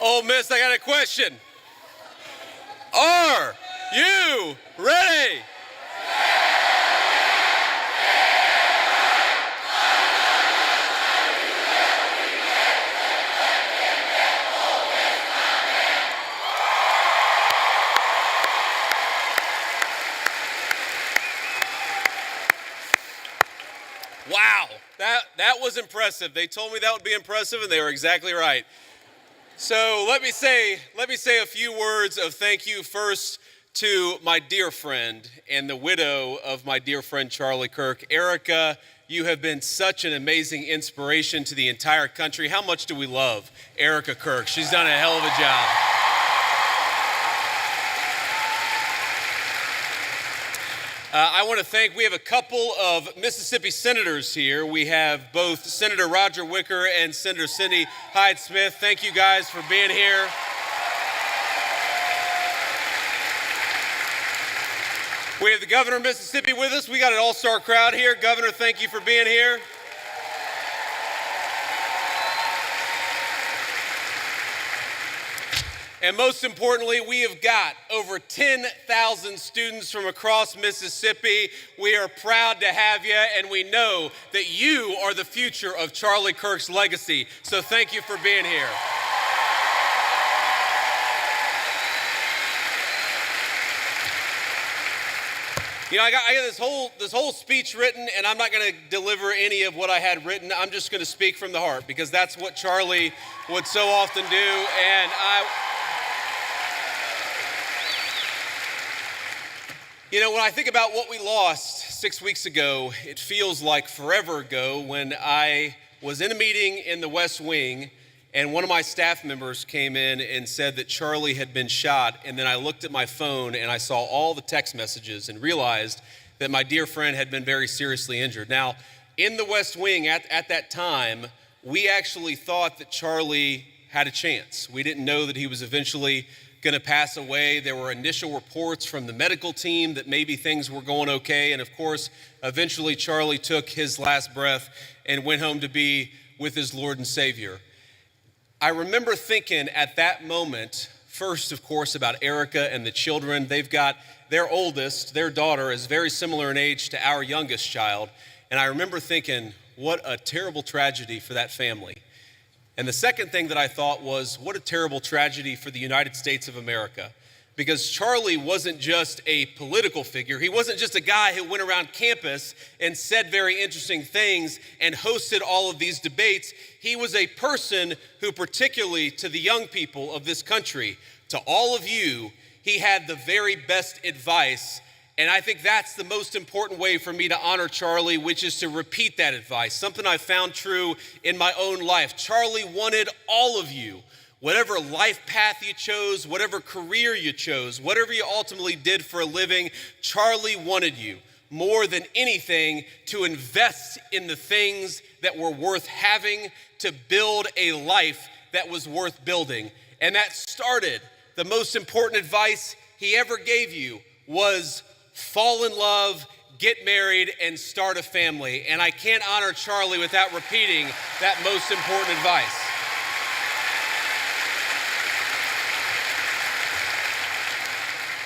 Ole Miss, I got a question. Are you ready? Wow, that was impressive. They told me that would be impressive, and they were exactly right. So let me say a few words of thank you first to my dear friend and the widow of my dear friend Charlie Kirk. Erika, you have been such an amazing inspiration to the entire country. How much do we love Erika Kirk? She's done a hell of a job. I want to thank, we have a couple of Mississippi senators here. We have both Senator Roger Wicker and Senator Cindy Hyde-Smith. Thank you guys for being here. We have the governor of Mississippi with us. We got an all-star crowd here. Governor, thank you for being here. And most importantly, we have got over 10,000 students from across Mississippi. We are proud to have you, and we know that you are the future of Charlie Kirk's legacy. So thank you for being here. You know, I got this whole speech written, and I'm not going to deliver any of what I had written. I'm just going to speak from the heart, because that's what Charlie would so often do. And you know, when I think about what we lost 6 weeks ago, it feels like forever ago when I was in a meeting in the West Wing and one of my staff members came in and said that Charlie had been shot. And then I looked at my phone and I saw all the text messages and realized that my dear friend had been very seriously injured. Now, in the West Wing at that time, we actually thought that Charlie had a chance. We didn't know that he was eventually going to pass away. There were initial reports from the medical team that maybe things were going okay. And of course, eventually Charlie took his last breath and went home to be with his Lord and Savior. I remember thinking at that moment, first, of course, about Erika and the children. They've got their oldest, their daughter, is very similar in age to our youngest child. And I remember thinking, what a terrible tragedy for that family. And the second thing that I thought was, what a terrible tragedy for the United States of America. Because Charlie wasn't just a political figure. He wasn't just a guy who went around campus and said very interesting things and hosted all of these debates. He was a person who, particularly to the young people of this country, to all of you, he had the very best advice. And I think that's the most important way for me to honor Charlie, which is to repeat that advice, something I found true in my own life. Charlie wanted all of you, whatever life path you chose, whatever career you chose, whatever you ultimately did for a living, Charlie wanted you more than anything to invest in the things that were worth having, to build a life that was worth building. And that started, the most important advice he ever gave you was fall in love, get married, and start a family. And I can't honor Charlie without repeating that most important advice.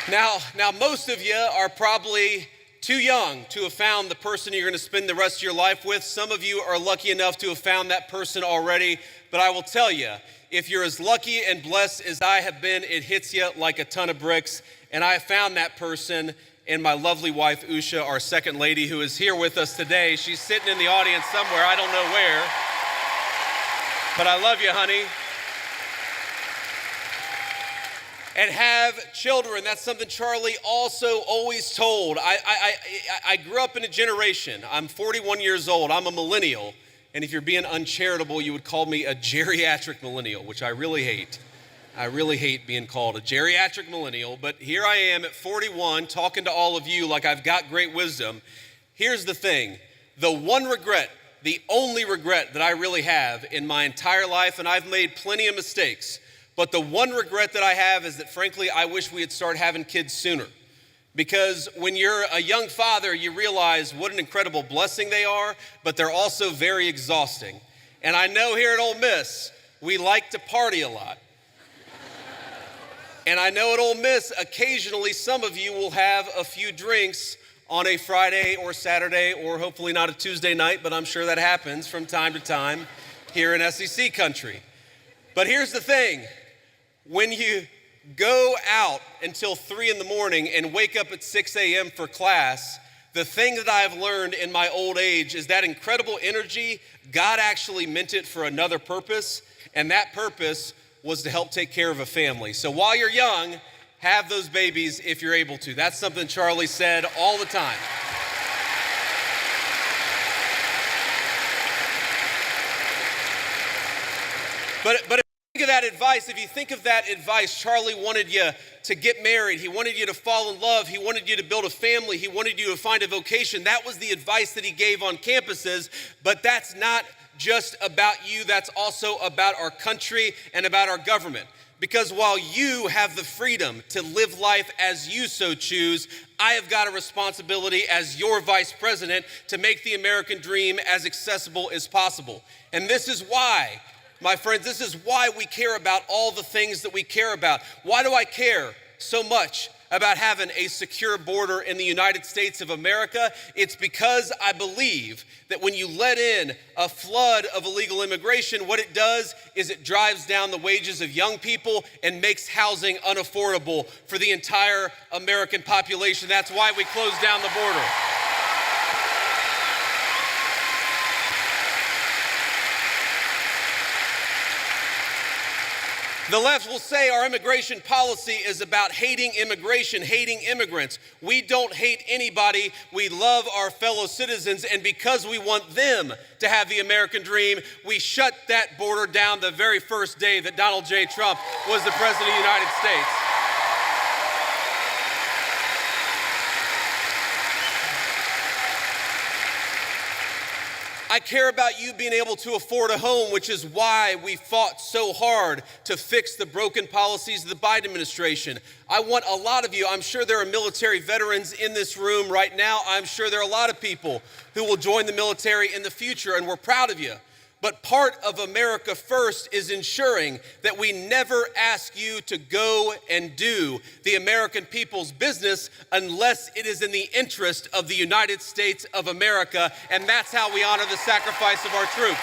Now, most of you are probably too young to have found the person you're going to spend the rest of your life with. Some of you are lucky enough to have found that person already. But I will tell you, if you're as lucky and blessed as I have been, it hits you like a ton of bricks. And I found that person in my lovely wife, Usha, our second lady, who is here with us today. She's sitting in the audience somewhere, I don't know where. But I love you, honey. And have children. That's something Charlie also always told. I grew up in a generation. I'm 41 years old. I'm a millennial. And if you're being uncharitable, you would call me a geriatric millennial, which I really hate. I really hate being called a geriatric millennial. But here I am at 41 talking to all of you like I've got great wisdom. Here's the thing. The one regret, the only regret that I really have in my entire life, and I've made plenty of mistakes, but the one regret that I have is that, frankly, I wish we had started having kids sooner. Because when you're a young father, you realize what an incredible blessing they are, but they're also very exhausting. And I know here at Ole Miss, we like to party a lot. And I know at Ole Miss, occasionally some of you will have a few drinks on a Friday or Saturday, or hopefully not a Tuesday night, but I'm sure that happens from time to time here in SEC country. But here's the thing, when you go out until 3 in the morning and wake up at 6 a.m. for class, the thing that I've learned in my old age is that incredible energy, God actually meant it for another purpose, and that purpose was to help take care of a family. So while you're young, have those babies if you're able to. That's something Charlie said all the time. But if you think of that advice, Charlie wanted you to get married. He wanted you to fall in love. He wanted you to build a family. He wanted you to find a vocation. That was the advice that he gave on campuses. But that's not just about you. That's also about our country and about our government. Because while you have the freedom to live life as you so choose, I have got a responsibility as your vice president to make the American dream as accessible as possible. And this is why, my friends, this is why we care about all the things that we care about. Why do I care so much about having a secure border in the United States of America? It's because I believe that when you let in a flood of illegal immigration, what it does is it drives down the wages of young people and makes housing unaffordable for the entire American population. That's why we closed down the border. The left will say our immigration policy is about hating immigration, hating immigrants. We don't hate anybody. We love our fellow citizens, and because we want them to have the American dream, we shut that border down the very first day that Donald J. Trump was the president of the United States. I care about you being able to afford a home, which is why we fought so hard to fix the broken policies of the Biden administration. I want a lot of you, I'm sure there are military veterans in this room right now. I'm sure there are a lot of people who will join the military in the future, and we're proud of you. But part of America First is ensuring that we never ask you to go and do the American people's business unless it is in the interest of the United States of America, and that's how we honor the sacrifice of our troops.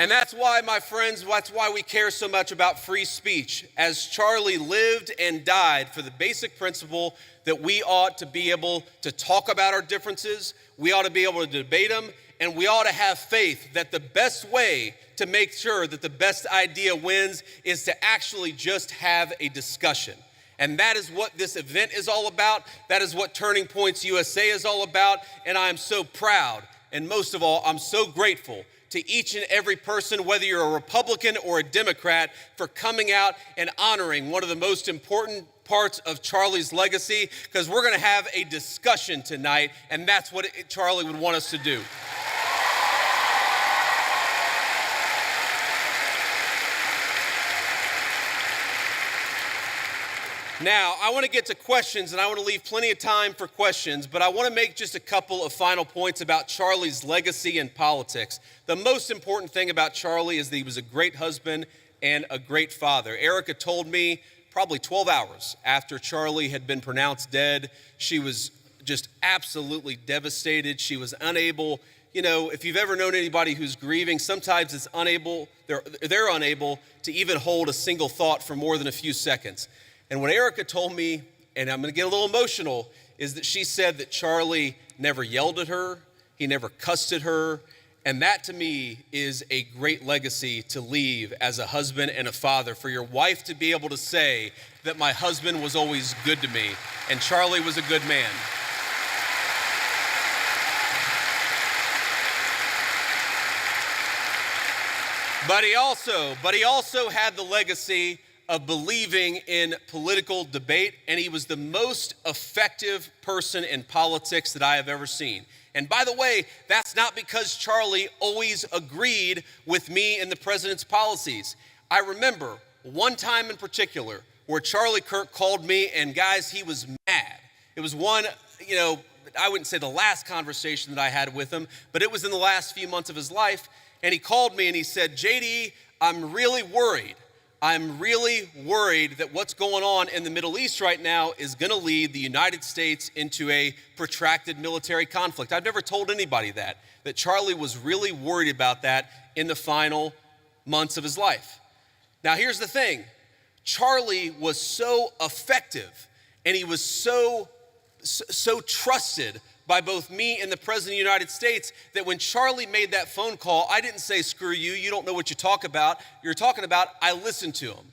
And that's why, my friends, that's why we care so much about free speech, as Charlie lived and died for the basic principle that we ought to be able to talk about our differences, we ought to be able to debate them, and we ought to have faith that the best way to make sure that the best idea wins is to actually just have a discussion. And that is what this event is all about. That is what Turning Points USA is all about. And I am so proud, and most of all, I'm so grateful to each and every person, whether you're a Republican or a Democrat, for coming out and honoring one of the most important parts of Charlie's legacy, because we're gonna have a discussion tonight, and that's what Charlie would want us to do. Now, I want to get to questions, and I want to leave plenty of time for questions, but I want to make just a couple of final points about Charlie's legacy in politics. The most important thing about Charlie is that he was a great husband and a great father. Erika told me probably 12 hours after Charlie had been pronounced dead, she was just absolutely devastated. She was unable, you know, if you've ever known anybody who's grieving, sometimes it's they're unable to even hold a single thought for more than a few seconds. And what Erika told me, and I'm gonna get a little emotional, is that she said that Charlie never yelled at her, he never cussed at her, and that to me is a great legacy to leave as a husband and a father, for your wife to be able to say that my husband was always good to me, and Charlie was a good man. But he also had the legacy of believing in political debate, and he was the most effective person in politics that I have ever seen. And by the way, that's not because Charlie always agreed with me and the president's policies. I remember one time in particular where Charlie Kirk called me, and guys, he was mad. It was one, I wouldn't say the last conversation that I had with him, but it was in the last few months of his life. And he called me and he said, JD, I'm really worried. I'm really worried that what's going on in the Middle East right now is going to lead the United States into a protracted military conflict. I've never told anybody that Charlie was really worried about that in the final months of his life. Now, here's the thing. Charlie was so effective and he was so trusted by both me and the President of the United States that when Charlie made that phone call, I didn't say, screw you, you don't know what you're talking about. I listened to him.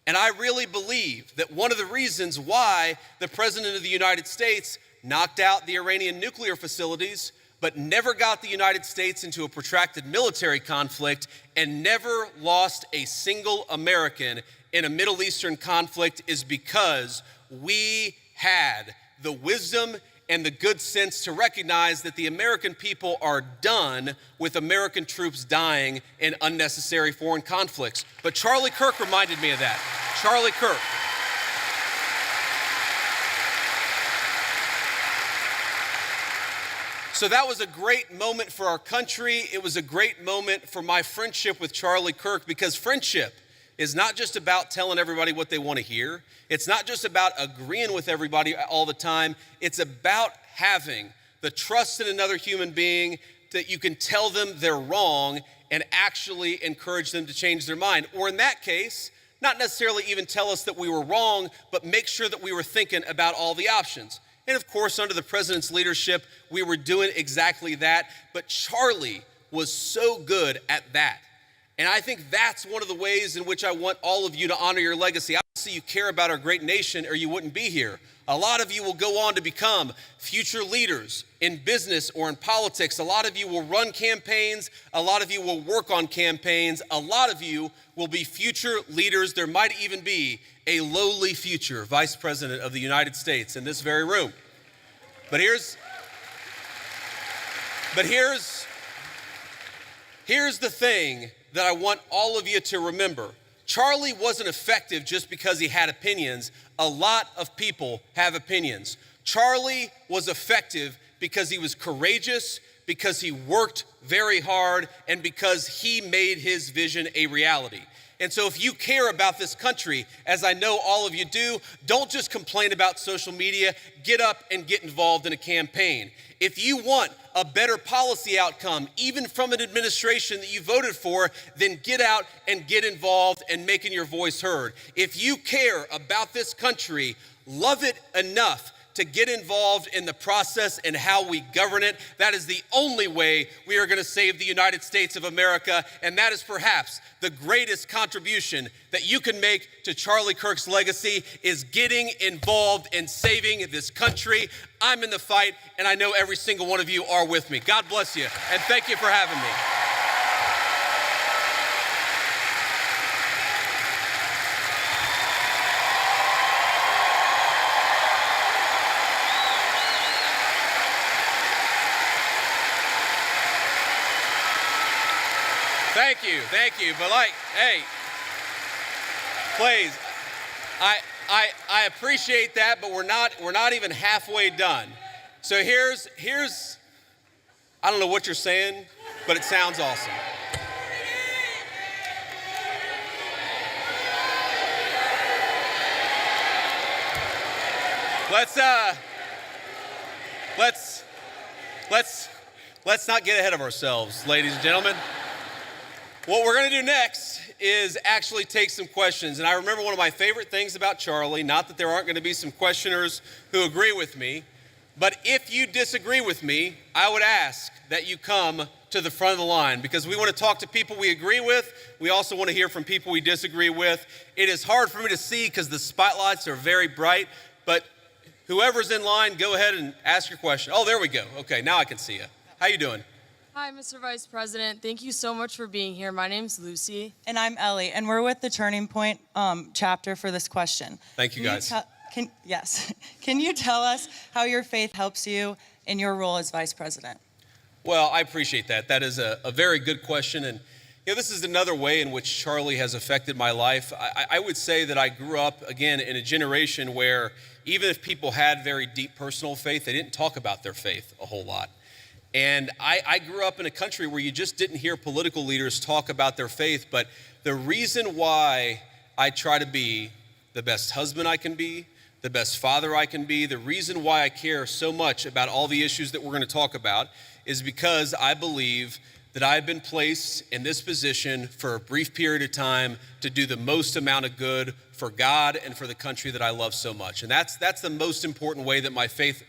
And I really believe that one of the reasons why the President of the United States knocked out the Iranian nuclear facilities, but never got the United States into a protracted military conflict and never lost a single American in a Middle Eastern conflict is because we had the wisdom and the good sense to recognize that the American people are done with American troops dying in unnecessary foreign conflicts. But Charlie Kirk reminded me of that. Charlie Kirk. So that was a great moment for our country. It was a great moment for my friendship with Charlie Kirk, because friendship is not just about telling everybody what they want to hear. It's not just about agreeing with everybody all the time. It's about having the trust in another human being that you can tell them they're wrong and actually encourage them to change their mind. Or in that case, not necessarily even tell us that we were wrong, but make sure that we were thinking about all the options. And of course, under the president's leadership, we were doing exactly that. But Charlie was so good at that. And I think that's one of the ways in which I want all of you to honor your legacy. Obviously, you care about our great nation or you wouldn't be here. A lot of you will go on to become future leaders in business or in politics. A lot of you will run campaigns. A lot of you will work on campaigns. A lot of you will be future leaders. There might even be a lowly future vice president of the United States in this very room. But here's the thing that I want all of you to remember. Charlie wasn't effective just because he had opinions. A lot of people have opinions. Charlie was effective because he was courageous, because he worked very hard, and because he made his vision a reality. And so if you care about this country, as I know all of you do, don't just complain about social media. Get up and get involved in a campaign. If you want a better policy outcome, even from an administration that you voted for, then get out and get involved and making your voice heard. If you care about this country, love it enough to get involved in the process and how we govern it. That is the only way we are going to save the United States of America, and that is perhaps the greatest contribution that you can make to Charlie Kirk's legacy is getting involved in saving this country. I'm in the fight, and I know every single one of you are with me. God bless you, and thank you for having me. Thank you. But hey, please, I appreciate that, but we're not even halfway done. So here's, I don't know what you're saying, but it sounds awesome. Let's not get ahead of ourselves, ladies and gentlemen. What we're going to do next is actually take some questions. And I remember one of my favorite things about Charlie, not that there aren't going to be some questioners who agree with me, but if you disagree with me, I would ask that you come to the front of the line, because we want to talk to people we agree with. We also want to hear from people we disagree with. It is hard for me to see because the spotlights are very bright, but whoever's in line, go ahead and ask your question. Oh, there we go. Okay, now I can see you. How you doing? Hi, Mr. Vice President. Thank you so much for being here. My name's Lucy. And I'm Ellie, and we're with the Turning Point chapter for this question. Thank you, guys. Can you tell us how your faith helps you in your role as Vice President? Well, I appreciate that. That is a very good question. And this is another way in which Charlie has affected my life. I would say that I grew up, again, in a generation where even if people had very deep personal faith, they didn't talk about their faith a whole lot. And I grew up in a country where you just didn't hear political leaders talk about their faith. But the reason why I try to be the best husband I can be, the best father I can be, the reason why I care so much about all the issues that we're going to talk about is because I believe that I've been placed in this position for a brief period of time to do the most amount of good for God and for the country that I love so much. And that's the most important way that my faith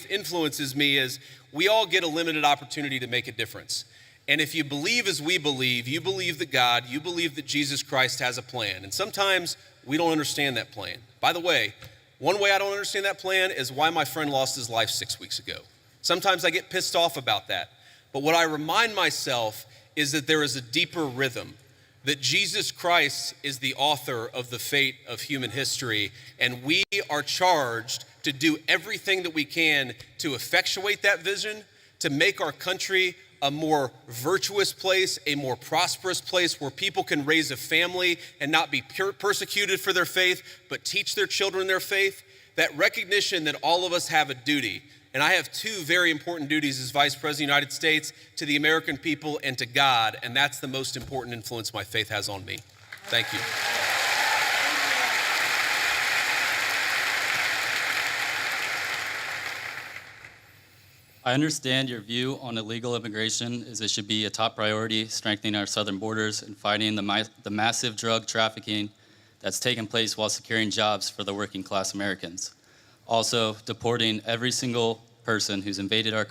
influences me. Is we all get a limited opportunity to make a difference. And if you believe as we believe, you believe that God, you believe that Jesus Christ has a plan. And sometimes we don't understand that plan. By the way, one way I don't understand that plan is why my friend lost his life 6 weeks ago. Sometimes I get pissed off about that. But what I remind myself is that there is a deeper rhythm, that Jesus Christ is the author of the fate of human history, and we are charged to do everything that we can to effectuate that vision, to make our country a more virtuous place, a more prosperous place where people can raise a family and not be persecuted for their faith, but teach their children their faith. That recognition that all of us have a duty. And I have two very important duties as Vice President of the United States, to the American people and to God, and that's the most important influence my faith has on me. Thank you. I understand your view on illegal immigration is it should be a top priority, strengthening our southern borders and fighting the massive drug trafficking that's taken place while securing jobs for the working class Americans. Also, deporting every single person who's invaded our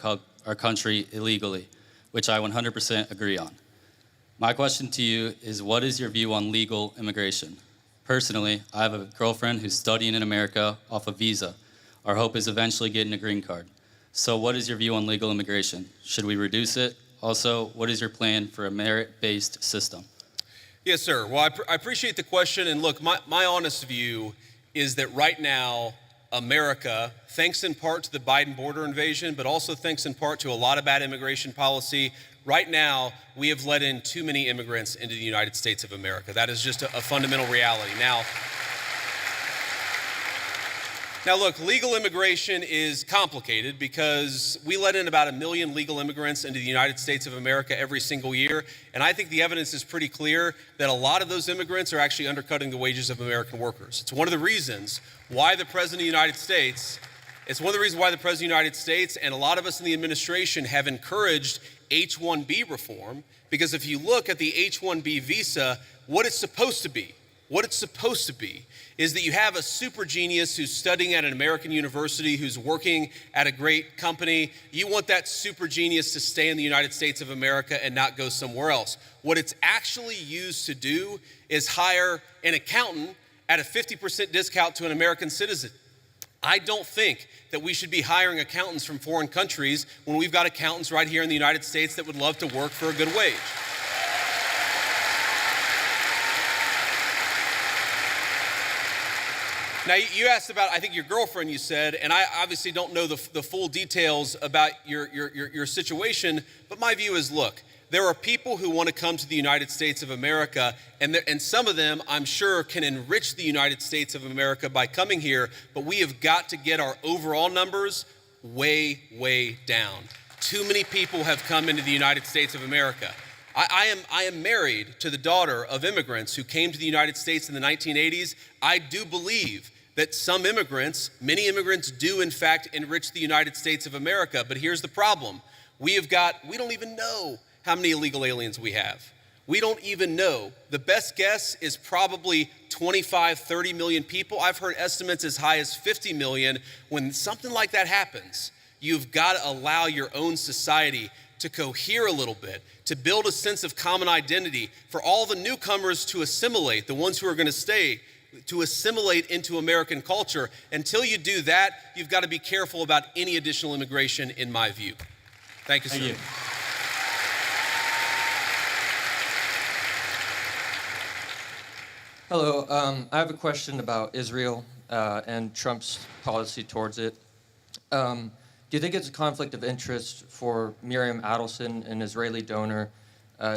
country illegally, which I 100% agree on. My question to you is, what is your view on legal immigration? Personally, I have a girlfriend who's studying in America off a visa. Our hope is eventually getting a green card. So what is your view on legal immigration? Should we reduce it? Also, what is your plan for a merit-based system? Yes, sir. Well, I appreciate the question. And look, my honest view is that right now, America, thanks in part to the Biden border invasion, but also thanks in part to a lot of bad immigration policy, right now, we have let in too many immigrants into the United States of America. That is just a fundamental reality. Now, look, legal immigration is complicated because we let in about 1 million legal immigrants into the United States of America every single year. And I think the evidence is pretty clear that a lot of those immigrants are actually undercutting the wages of American workers. It's one of the reasons why the President of the United States, and a lot of us in the administration have encouraged H-1B reform, because if you look at the H-1B visa, what it's supposed to be is that you have a super genius who's studying at an American university, who's working at a great company. You want that super genius to stay in the United States of America and not go somewhere else. What it's actually used to do is hire an accountant at a 50% discount to an American citizen. I don't think that we should be hiring accountants from foreign countries when we've got accountants right here in the United States that would love to work for a good wage. Now, you asked about, I think, your girlfriend, you said, and I obviously don't know the full details about your situation, but my view is, look, there are people who want to come to the United States of America, and some of them, I'm sure, can enrich the United States of America by coming here, but we have got to get our overall numbers way, way down. Too many people have come into the United States of America. I am married to the daughter of immigrants who came to the United States in the 1980s. I do believe that many immigrants do in fact enrich the United States of America, but here's the problem. We don't even know how many illegal aliens we have. We don't even know. The best guess is probably 25, 30 million people. I've heard estimates as high as 50 million. When something like that happens, you've got to allow your own society to cohere a little bit, to build a sense of common identity, for all the newcomers to assimilate, the ones who are going to stay, to assimilate into American culture. Until you do that, you've got to be careful about any additional immigration, in my view. Thank you, sir. Thank you. Hello, I have a question about Israel and Trump's policy towards it. Do you think it's a conflict of interest for Miriam Adelson, an Israeli donor,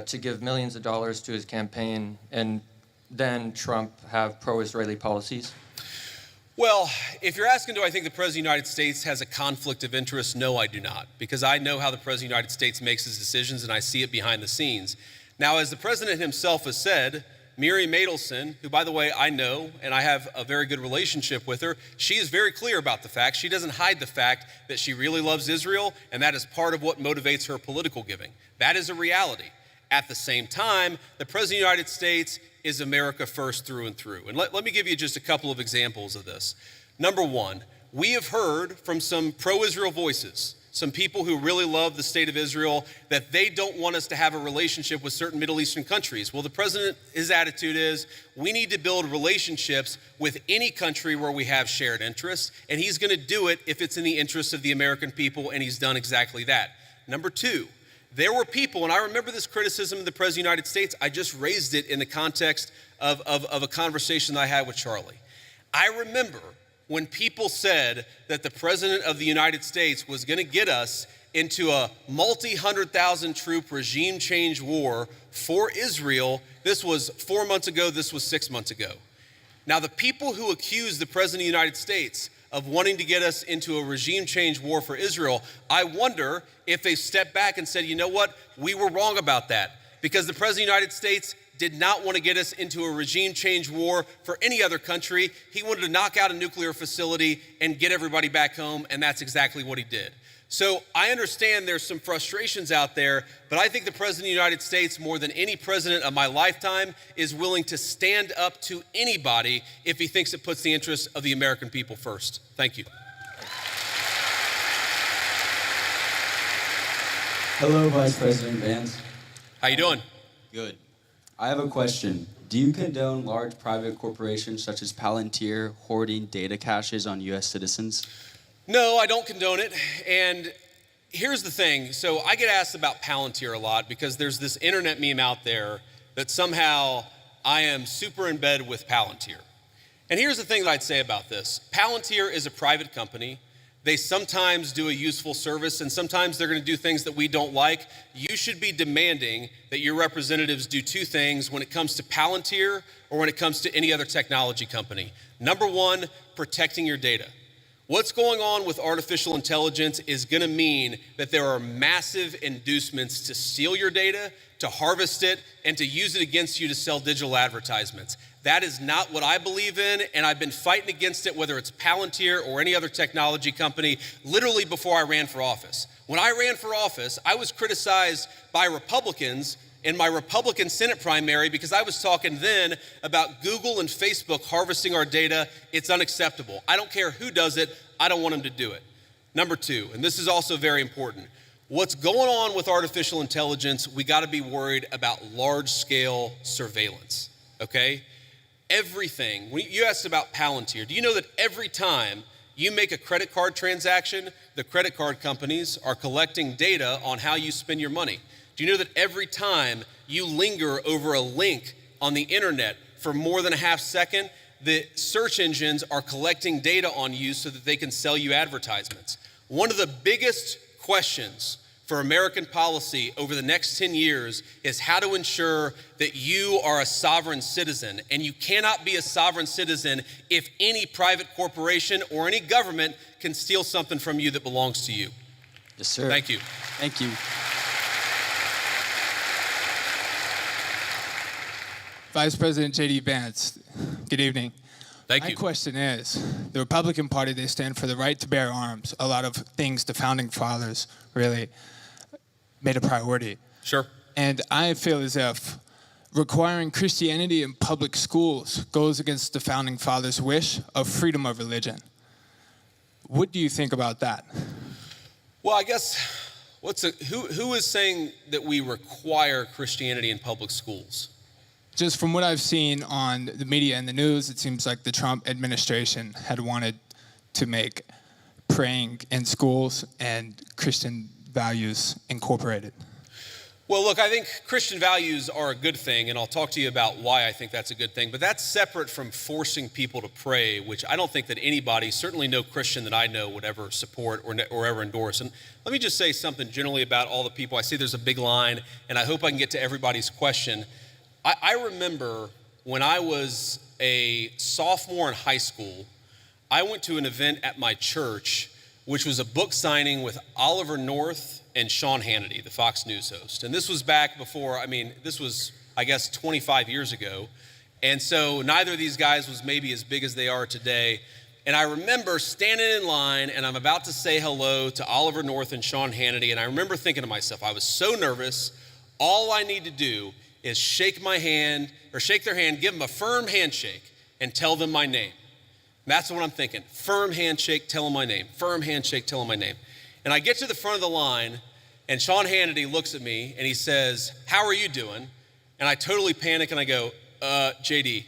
to give millions of dollars to his campaign and then Trump have pro-Israeli policies? Well, if you're asking, do I think the President of the United States has a conflict of interest? No, I do not, because I know how the President of the United States makes his decisions and I see it behind the scenes. Now, as the President himself has said, Miriam Adelson, who, by the way, I know and I have a very good relationship with her, she is very clear about the fact. She doesn't hide the fact that she really loves Israel, and that is part of what motivates her political giving. That is a reality. At the same time, the President of the United States is America first through and through. And let me give you just a couple of examples of this. Number one, we have heard from some pro-Israel voices, some people who really love the state of Israel, that they don't want us to have a relationship with certain Middle Eastern countries. Well, the president, his attitude is, we need to build relationships with any country where we have shared interests, and he's going to do it if it's in the interests of the American people, and he's done exactly that. Number two, there were people, and I remember this criticism of the President of the United States, I just raised it in the context of a conversation that I had with Charlie. I remember when people said that the President of the United States was going to get us into a multi-100,000 troop regime change war for Israel. This was 4 months ago, this was 6 months ago. Now, the people who accused the President of the United States of wanting to get us into a regime change war for Israel, I wonder if they stepped back and said, you know what, we were wrong about that, because the President of the United States did not want to get us into a regime change war for any other country. He wanted to knock out a nuclear facility and get everybody back home, and that's exactly what he did. So I understand there's some frustrations out there, but I think the President of the United States, more than any president of my lifetime, is willing to stand up to anybody if he thinks it puts the interests of the American people first. Thank you. Hello, Vice President Vance. How you doing? Good. I have a question. Do you condone large private corporations such as Palantir hoarding data caches on U.S. citizens? No, I don't condone it. And here's the thing. So I get asked about Palantir a lot because there's this internet meme out there that somehow I am super in bed with Palantir. And here's the thing that I'd say about this. Palantir is a private company. They sometimes do a useful service, and sometimes they're going to do things that we don't like. You should be demanding that your representatives do two things when it comes to Palantir or when it comes to any other technology company. Number one, protecting your data. What's going on with artificial intelligence is going to mean that there are massive inducements to steal your data, to harvest it, and to use it against you to sell digital advertisements. That is not what I believe in, and I've been fighting against it, whether it's Palantir or any other technology company, literally before I ran for office. When I ran for office, I was criticized by Republicans in my Republican Senate primary because I was talking then about Google and Facebook harvesting our data. It's unacceptable. I don't care who does it. I don't want them to do it. Number two, and this is also very important, what's going on with artificial intelligence, we got to be worried about large-scale surveillance, okay? Everything, when you asked about Palantir, do you know that every time you make a credit card transaction, the credit card companies are collecting data on how you spend your money? Do you know that every time you linger over a link on the internet for more than a half second, the search engines are collecting data on you so that they can sell you advertisements? One of the biggest questions for American policy over the next 10 years is how to ensure that you are a sovereign citizen. And you cannot be a sovereign citizen if any private corporation or any government can steal something from you that belongs to you. Yes, sir. Thank you. Thank you. Vice President J.D. Vance, good evening. Thank My you. question is, the Republican Party, they stand for the right to bear arms. A lot of things the founding fathers really made a priority. Sure. And I feel as if requiring Christianity in public schools goes against the founding fathers' wish of freedom of religion. What do you think about that? Well, I guess, who is saying that we require Christianity in public schools? Just from what I've seen on the media and the news, it seems like the Trump administration had wanted to make praying in schools and Christian values incorporated. Well, look, I think Christian values are a good thing, and I'll talk to you about why I think that's a good thing, but that's separate from forcing people to pray, which I don't think that anybody, certainly no Christian that I know, would ever support or ever endorse. And let me just say something generally about all the people. I see there's a big line, and I hope I can get to everybody's question. I remember when I was a sophomore in high school, I went to an event at my church, which was a book signing with Oliver North and Sean Hannity, the Fox News host. And this was back before, this was, I guess, 25 years ago. And so neither of these guys was maybe as big as they are today. And I remember standing in line and I'm about to say hello to Oliver North and Sean Hannity. And I remember thinking to myself, I was so nervous. All I need to do is shake their hand, give them a firm handshake and tell them my name. And that's what I'm thinking. Firm handshake, tell them my name. Firm handshake, tell them my name. And I get to the front of the line and Sean Hannity looks at me and he says, "How are you doing?" And I totally panic and I go, JD.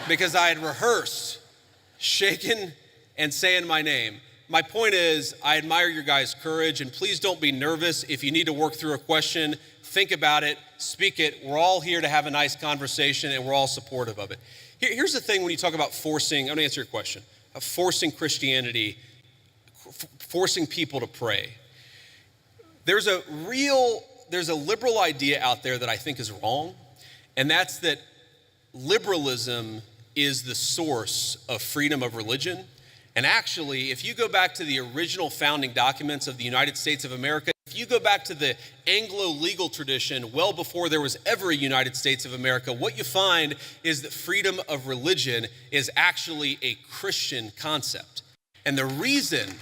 Because I had rehearsed shaking and saying my name. My point is, I admire your guys' courage, and please don't be nervous. If you need to work through a question, think about it, speak it. We're all here to have a nice conversation, and we're all supportive of it. Here's the thing when you talk about forcing, I'm gonna answer your question, forcing Christianity, forcing people to pray. There's a liberal idea out there that I think is wrong, and that's that liberalism is the source of freedom of religion. And actually, if you go back to the original founding documents of the United States of America, if you go back to the Anglo legal tradition, well before there was ever a United States of America, what you find is that freedom of religion is actually a Christian concept. And the reason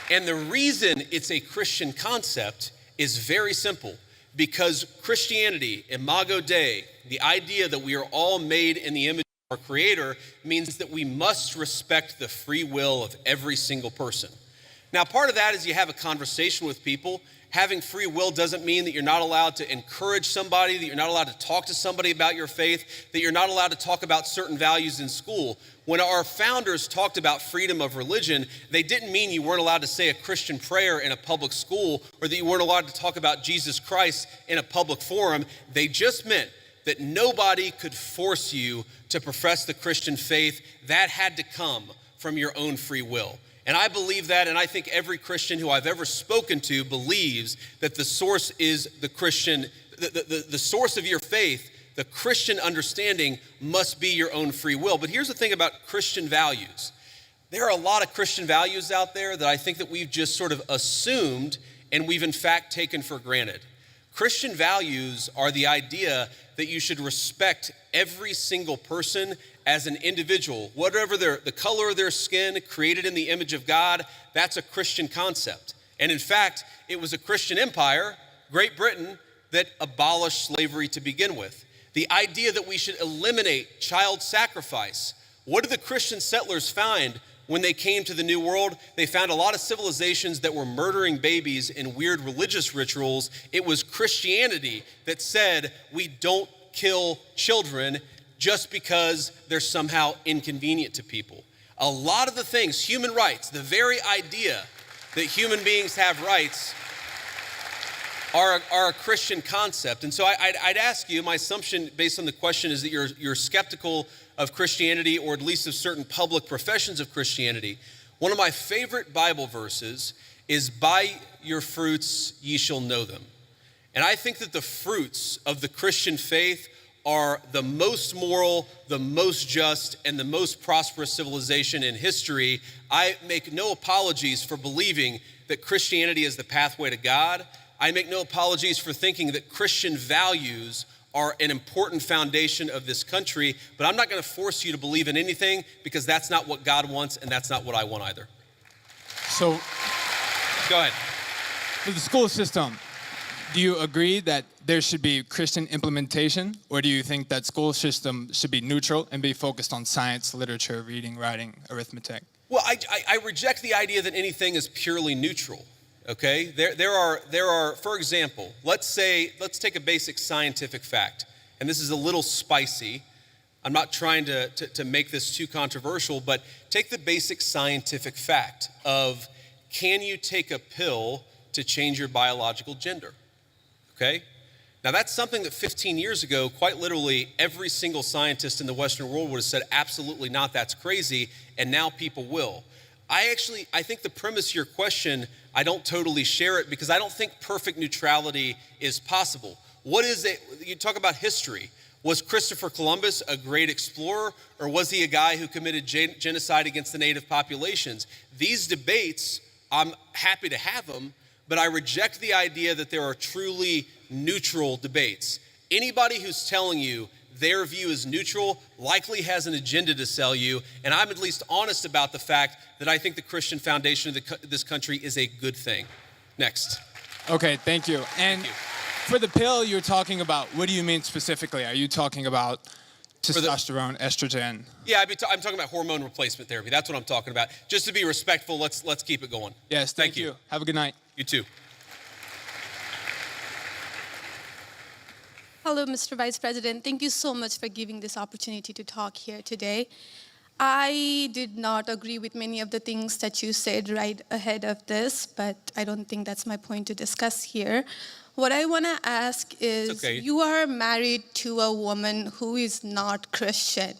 it's a Christian concept is very simple. Because Christianity, Imago Dei, the idea that we are all made in the image of our Creator, means that we must respect the free will of every single person. Now, part of that is you have a conversation with people. Having free will doesn't mean that you're not allowed to encourage somebody, that you're not allowed to talk to somebody about your faith, that you're not allowed to talk about certain values in school. When our founders talked about freedom of religion, they didn't mean you weren't allowed to say a Christian prayer in a public school or that you weren't allowed to talk about Jesus Christ in a public forum. They just meant that nobody could force you to profess the Christian faith. That had to come from your own free will. And I believe that, and I think every Christian who I've ever spoken to believes that the source is the Christian, the source of your faith, the Christian understanding must be your own free will. But here's the thing about Christian values. There are a lot of Christian values out there that I think that we've just sort of assumed and we've in fact taken for granted. Christian values are the idea that you should respect every single person as an individual, whatever the color of their skin, created in the image of God. That's a Christian concept. And in fact, it was a Christian empire, Great Britain, that abolished slavery to begin with. The idea that we should eliminate child sacrifice. What did the Christian settlers find when they came to the New World? They found a lot of civilizations that were murdering babies in weird religious rituals. It was Christianity that said we don't kill children just because they're somehow inconvenient to people. A lot of the things, human rights, the very idea that human beings have rights are a Christian concept. And so I'd ask you, my assumption based on the question is that you're skeptical of Christianity, or at least of certain public professions of Christianity. One of my favorite Bible verses is, "By your fruits ye shall know them." And I think that the fruits of the Christian faith are the most moral, the most just, and the most prosperous civilization in history. I make no apologies for believing that Christianity is the pathway to God. I make no apologies for thinking that Christian values are an important foundation of this country, but I'm not gonna force you to believe in anything because that's not what God wants and that's not what I want either. So, Go ahead. with the school system, do you agree that there should be Christian implementation, or do you think that school system should be neutral and be focused on science, literature, reading, writing, arithmetic? Well, I reject the idea that anything is purely neutral. Okay, there are, for example, let's take a basic scientific fact, and this is a little spicy. I'm not trying to make this too controversial, but take the basic scientific fact of, can you take a pill to change your biological gender? Okay, now that's something that 15 years ago, quite literally, every single scientist in the Western world would have said, absolutely not, that's crazy, and now people will. I think the premise of your question, I don't totally share it because I don't think perfect neutrality is possible. What is it? You talk about history. Was Christopher Columbus a great explorer, or was he a guy who committed genocide against the native populations? These debates, I'm happy to have them, but I reject the idea that there are truly neutral debates. Anybody who's telling you their view is neutral likely has an agenda to sell you, and I'm at least honest about the fact that I think the Christian foundation of this country is a good thing. Next. Okay, thank you. And for the pill you're talking about, what do you mean specifically? Are you talking about testosterone, estrogen? Yeah, I'm talking about hormone replacement therapy. That's what I'm talking about. Just to be respectful, let's keep it going. Yes, thank you. Have a good night. You too. Hello, Mr. Vice President. Thank you so much for giving this opportunity to talk here today. I did not agree with many of the things that you said right ahead of this, but I don't think that's my point to discuss here. What I want to ask is, you are married to a woman who is not Christian.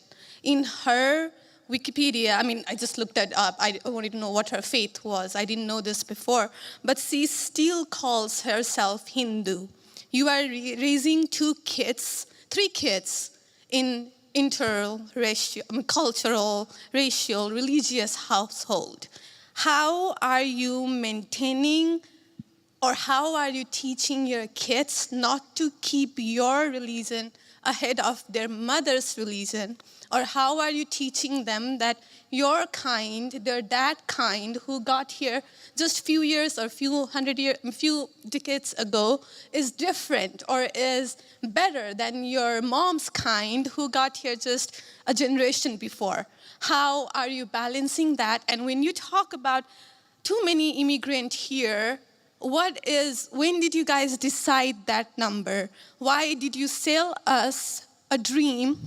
In her Wikipedia, I mean, I just looked that up. I wanted to know what her faith was. I didn't know this before. But she still calls herself Hindu. You are raising three kids in interracial, cultural, racial, religious household. How are you maintaining, or how are you teaching your kids not to keep your religion ahead of their mother's religion? Or how are you teaching them that your kind, they're that kind who got here just few years or few decades ago is different or is better than your mom's kind who got here just a generation before? How are you balancing that? And when you talk about too many immigrants here, when did you guys decide that number? Why did you sell us a dream?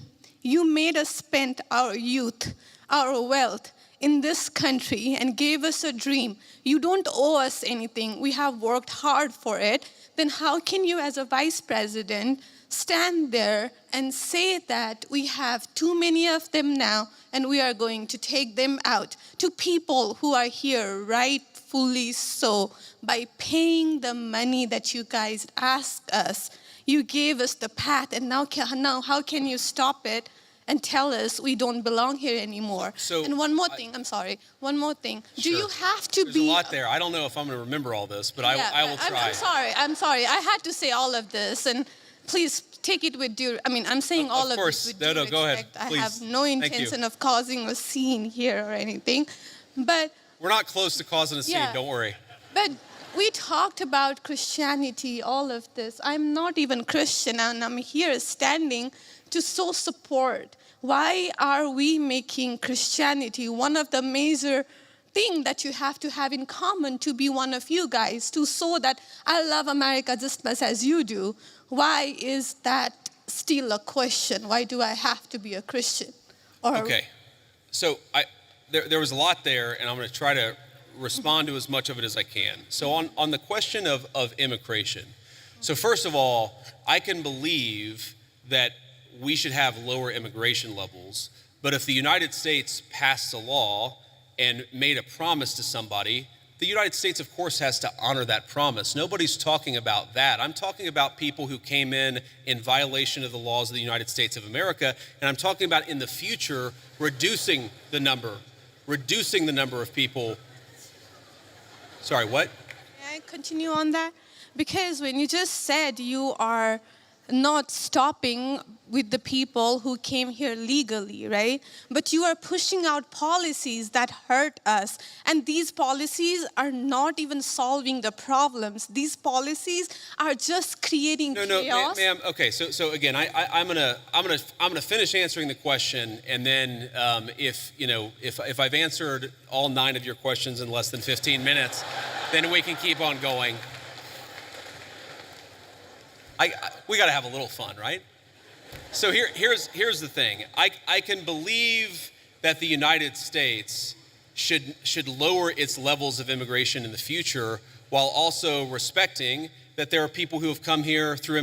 You made us spend our youth, our wealth in this country and gave us a dream. You don't owe us anything. We have worked hard for it. Then how can you, as a vice president, stand there and say that we have too many of them now and we are going to take them out to people who are here rightfully so by paying the money that you guys asked us? You gave us the path, and now how can you stop it and tell us we don't belong here anymore? And one more thing. Do you have to There's be... a lot there. I don't know if I'm going to remember all this, but I will try. I'm sorry. I had to say all of this, and please take it with due... I'm saying all of this with due respect. Go ahead. Please. I have no intention of causing a scene here or anything, but... We're not close to causing a scene, don't worry. But we talked about Christianity, all of this. I'm not even Christian, and I'm here standing to show support. Why are we making Christianity one of the major things that you have to have in common to be one of you guys, to show that I love America just as much as you do? Why is that still a question? Why do I have to be a Christian? Okay, so there was a lot there, and I'm going to try to respond to as much of it as I can. So on the question of immigration, so first of all, I can believe that we should have lower immigration levels, but if the United States passed a law and made a promise to somebody, the United States, of course, has to honor that promise. Nobody's talking about that. I'm talking about people who came in violation of the laws of the United States of America, and I'm talking about in the future reducing the number of people. Sorry, what? May I continue on that? Because when you just said you are not stopping with the people who came here legally, right? But you are pushing out policies that hurt us. And these policies are not even solving the problems. These policies are just creating chaos. No, ma'am. Okay, so again, I'm gonna finish answering the question, and then if I've answered all 9 of your questions in less than 15 minutes, then we can keep on going. We got to have a little fun, right? So here's the thing. I can believe that the United States should lower its levels of immigration in the future, while also respecting that there are people who have come here through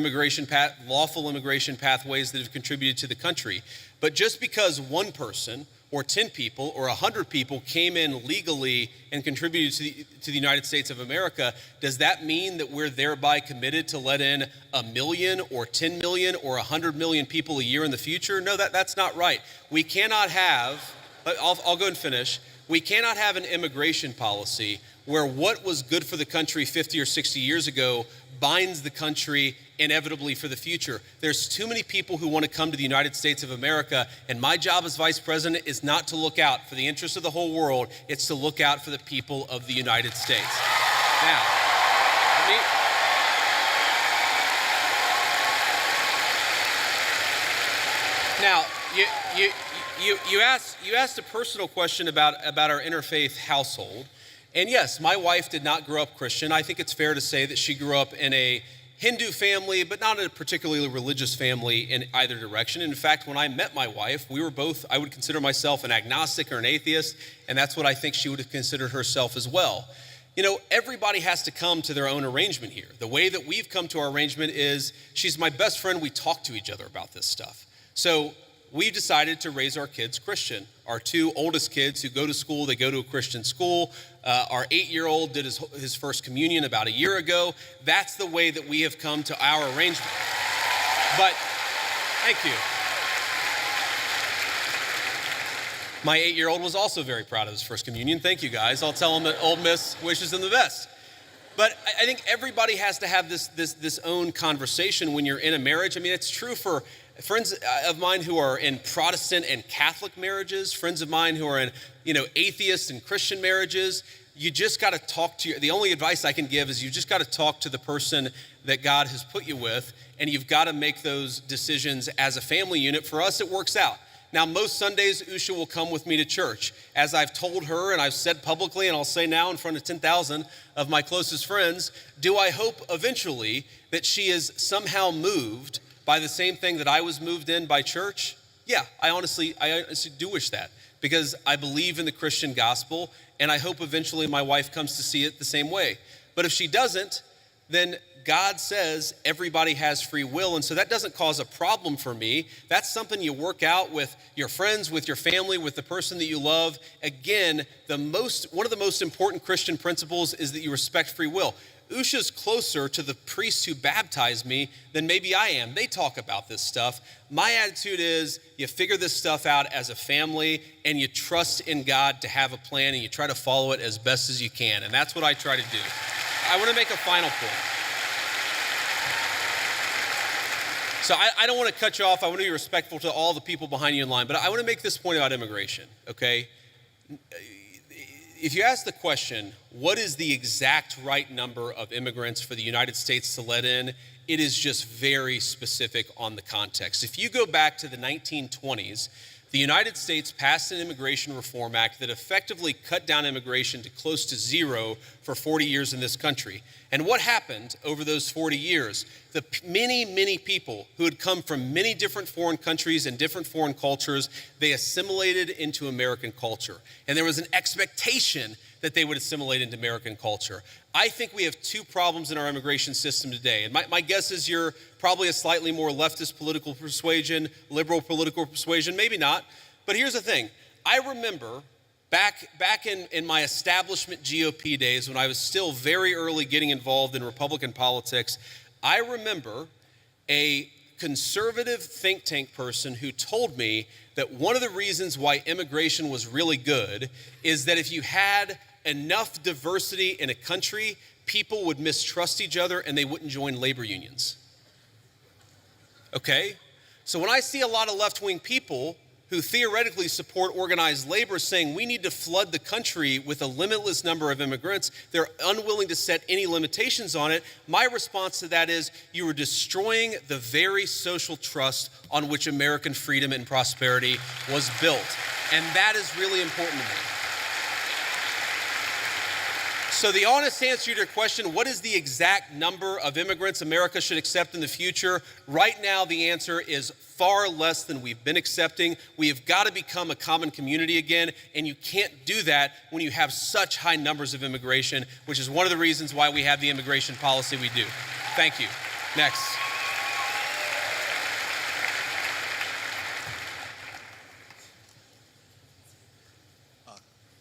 lawful immigration pathways that have contributed to the country. But just because one person or 10 people or 100 people came in legally and contributed to the United States of America, does that mean that we're thereby committed to let in 1 million or 10 million or 100 million people a year in the future? No, that's not right. We cannot have, I'll go and finish. We cannot have an immigration policy where what was good for the country 50 or 60 years ago binds the country inevitably for the future. There's too many people who want to come to the United States of America, and my job as vice president is not to look out for the interests of the whole world, it's to look out for the people of the United States. Now, you asked a personal question about our interfaith household. And yes, my wife did not grow up Christian. I think it's fair to say that she grew up in a Hindu family, but not in a particularly religious family in either direction. In fact, when I met my wife, we were both, I would consider myself an agnostic or an atheist, and that's what I think she would have considered herself as well. You know, everybody has to come to their own arrangement here. The way that we've come to our arrangement is she's my best friend. We talk to each other about this stuff. So we decided to raise our kids Christian. Our two oldest kids who go to school, they go to a Christian school. Our 8-year-old did his first communion about a year ago. That's the way that we have come to our arrangement. But, thank you. My 8-year-old was also very proud of his first communion. Thank you, guys. I'll tell him that Old Miss wishes him the best. But I think everybody has to have this own conversation when you're in a marriage. I mean, it's true for friends of mine who are in Protestant and Catholic marriages, friends of mine who are in, atheist and Christian marriages. You just got to talk to the only advice I can give is you just got to talk to the person that God has put you with, and you've got to make those decisions as a family unit. For us, it works out. Now, most Sundays, Usha will come with me to church. As I've told her and I've said publicly, and I'll say now in front of 10,000 of my closest friends, do I hope eventually that she is somehow moved by the same thing that I was moved in by church? Yeah, I honestly do wish that, because I believe in the Christian gospel, and I hope eventually my wife comes to see it the same way. But if she doesn't, then God says everybody has free will, and so that doesn't cause a problem for me. That's something you work out with your friends, with your family, with the person that you love. Again, one of the most important Christian principles is that you respect free will. Usha's closer to the priests who baptized me than maybe I am. They talk about this stuff. My attitude is you figure this stuff out as a family, and you trust in God to have a plan, and you try to follow it as best as you can, and that's what I try to do. I want to make a final point. So I don't want to cut you off. I want to be respectful to all the people behind you in line, but I want to make this point about immigration, okay? If you ask the question, what is the exact right number of immigrants for the United States to let in, it is just very specific on the context. If you go back to the 1920s, the United States passed an Immigration Reform Act that effectively cut down immigration to close to zero for 40 years in this country. And what happened over those 40 years? The many people who had come from many different foreign countries and different foreign cultures, they assimilated into American culture. And there was an expectation that they would assimilate into American culture. I think we have two problems in our immigration system today. And my guess is you're probably a slightly more leftist political persuasion, liberal political persuasion, maybe not. But here's the thing. I remember back in my establishment GOP days, when I was still very early getting involved in Republican politics, I remember a conservative think tank person who told me that one of the reasons why immigration was really good is that if you had enough diversity in a country, people would mistrust each other and they wouldn't join labor unions. Okay? So when I see a lot of left-wing people who theoretically support organized labor saying we need to flood the country with a limitless number of immigrants, they're unwilling to set any limitations on it. My response to that is you are destroying the very social trust on which American freedom and prosperity was built. And that is really important to me. So the honest answer to your question, what is the exact number of immigrants America should accept in the future? Right now, the answer is far less than we've been accepting. We have got to become a common community again, and you can't do that when you have such high numbers of immigration, which is one of the reasons why we have the immigration policy we do. Thank you. Next.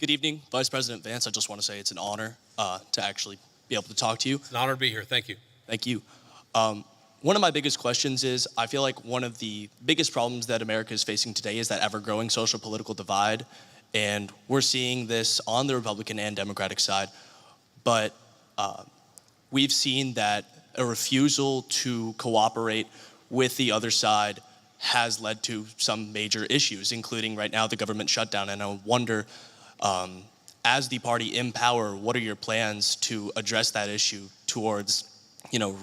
Good evening, Vice President Vance. I just want to say it's an honor to actually be able to talk to you. It's an honor to be here. Thank you. Thank you. One of my biggest questions is, I feel like one of the biggest problems that America is facing today is that ever-growing social political divide, and we're seeing this on the Republican and Democratic side, but we've seen that a refusal to cooperate with the other side has led to some major issues, including right now the government shutdown, and I wonder, as the party in power, what are your plans to address that issue towards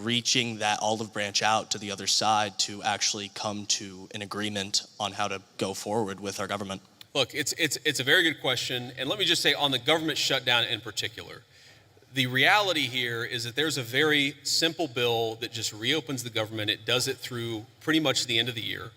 reaching that olive branch out to the other side to actually come to an agreement on how to go forward with our government? Look, it's a very good question. And let me just say, on the government shutdown in particular, the reality here is that there's a very simple bill that just reopens the government. It does it through pretty much the end of the year.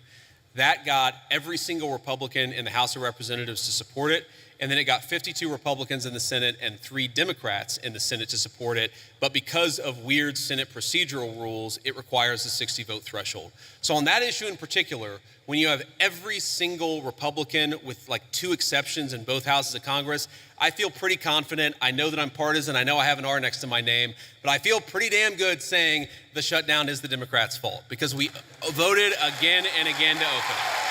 That got every single Republican in the House of Representatives to support it. And then it got 52 Republicans in the Senate and 3 Democrats in the Senate to support it. But because of weird Senate procedural rules, it requires a 60-vote threshold. So on that issue in particular, when you have every single Republican with like 2 exceptions in both houses of Congress, I feel pretty confident. I know that I'm partisan. I know I have an R next to my name. But I feel pretty damn good saying the shutdown is the Democrats' fault because we voted again and again to open it.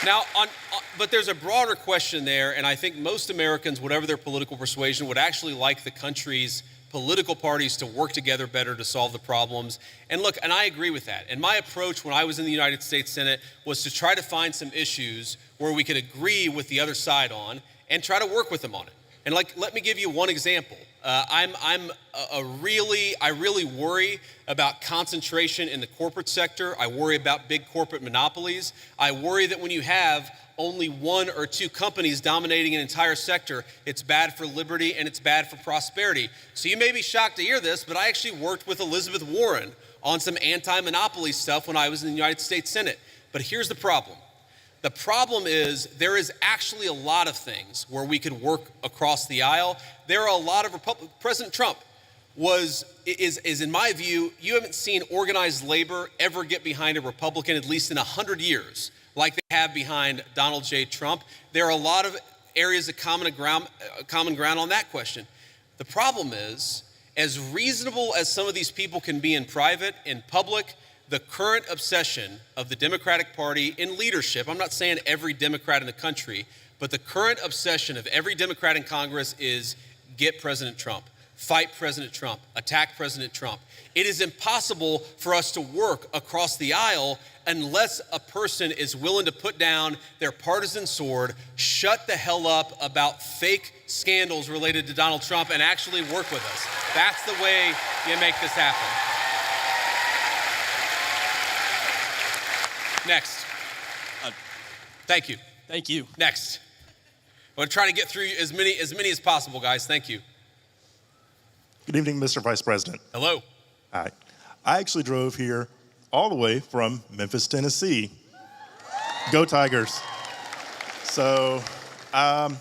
Now, but there's a broader question there, and I think most Americans, whatever their political persuasion, would actually like the country's political parties to work together better to solve the problems. And look, and I agree with that. And my approach when I was in the United States Senate was to try to find some issues where we could agree with the other side on and try to work with them on it. And let me give you one example. I really worry about concentration in the corporate sector. I worry about big corporate monopolies. I worry that when you have only 1 or 2 companies dominating an entire sector, it's bad for liberty and it's bad for prosperity. So you may be shocked to hear this, but I actually worked with Elizabeth Warren on some anti-monopoly stuff when I was in the United States Senate. But here's the problem. The problem is there is actually a lot of things where we could work across the aisle. There are a lot of President Trump is in my view, you haven't seen organized labor ever get behind a Republican at least in 100 years like they have behind Donald J. Trump. There are a lot of areas of common ground on that question. The problem is, as reasonable as some of these people can be in private, in public, the current obsession of the Democratic Party in leadership, I'm not saying every Democrat in the country, but the current obsession of every Democrat in Congress is get President Trump, fight President Trump, attack President Trump. It is impossible for us to work across the aisle unless a person is willing to put down their partisan sword, shut the hell up about fake scandals related to Donald Trump, and actually work with us. That's the way you make this happen. Next. Thank you. Thank you. Next. I'm going to try to get through as many as possible, guys. Thank you. Good evening, Mr. Vice President. Hello. Hi. I actually drove here all the way from Memphis, Tennessee. Go Tigers. So I'm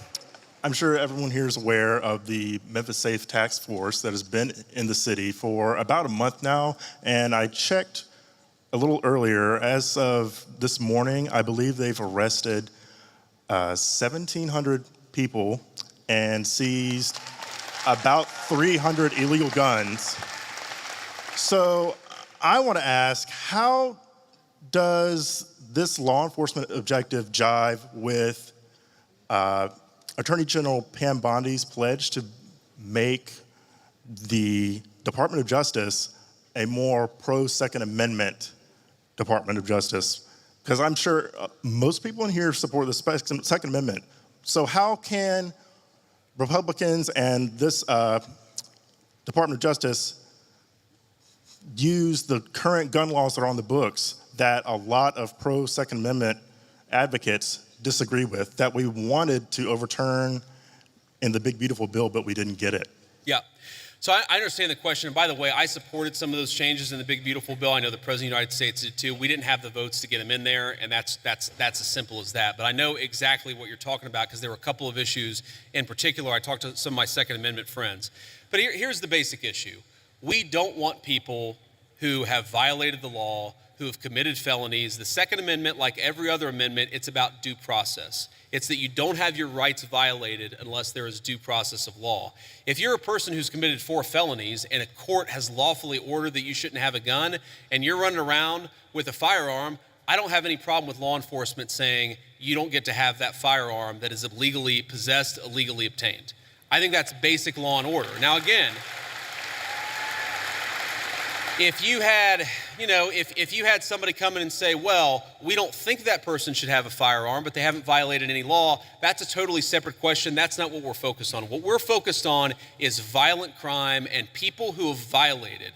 sure everyone here is aware of the Memphis Safe Task Force that has been in the city for about a month now, and I checked a little earlier. As of this morning, I believe they've arrested 1,700 people and seized about 300 illegal guns. So I want to ask, how does this law enforcement objective jive with Attorney General Pam Bondi's pledge to make the Department of Justice a more pro-Second Amendment Department of Justice? Because I'm sure most people in here support the Second Amendment. So how can Republicans and this Department of Justice use the current gun laws that are on the books that a lot of pro-Second Amendment advocates disagree with, that we wanted to overturn in the big beautiful bill, but we didn't get it? Yeah. So I understand the question. And by the way, I supported some of those changes in the big beautiful bill. I know the President of the United States did too. We didn't have the votes to get them in there, and that's as simple as that. But I know exactly what you're talking about because there were a couple of issues in particular. I talked to some of my Second Amendment friends. But here's the basic issue. We don't want people who have violated the law who have committed felonies. The Second Amendment, like every other amendment, it's about due process. It's that you don't have your rights violated unless there is due process of law. If you're a person who's committed 4 felonies and a court has lawfully ordered that you shouldn't have a gun and you're running around with a firearm, I don't have any problem with law enforcement saying you don't get to have that firearm that is illegally possessed, illegally obtained. I think that's basic law and order. Now again, if you had somebody come in and say, well, we don't think that person should have a firearm, but they haven't violated any law, that's a totally separate question. That's not what we're focused on. What we're focused on is violent crime and people who have violated,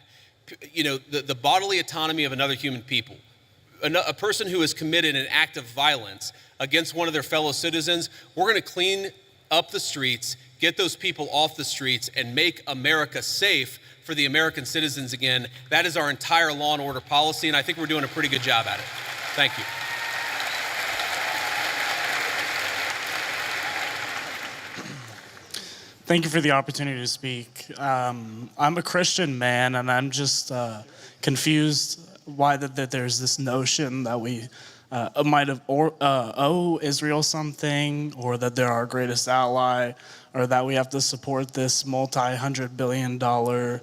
the bodily autonomy of another human people. A person who has committed an act of violence against one of their fellow citizens, we're going to clean up the streets, get those people off the streets, and make America safe for the American citizens again. That is our entire law and order policy, and I think we're doing a pretty good job at it. Thank you. Thank you for the opportunity to speak. I'm a Christian man, and I'm just confused why that there's this notion that we might have owe Israel something, or that they're our greatest ally, or that we have to support this multi-hundred-billion-dollar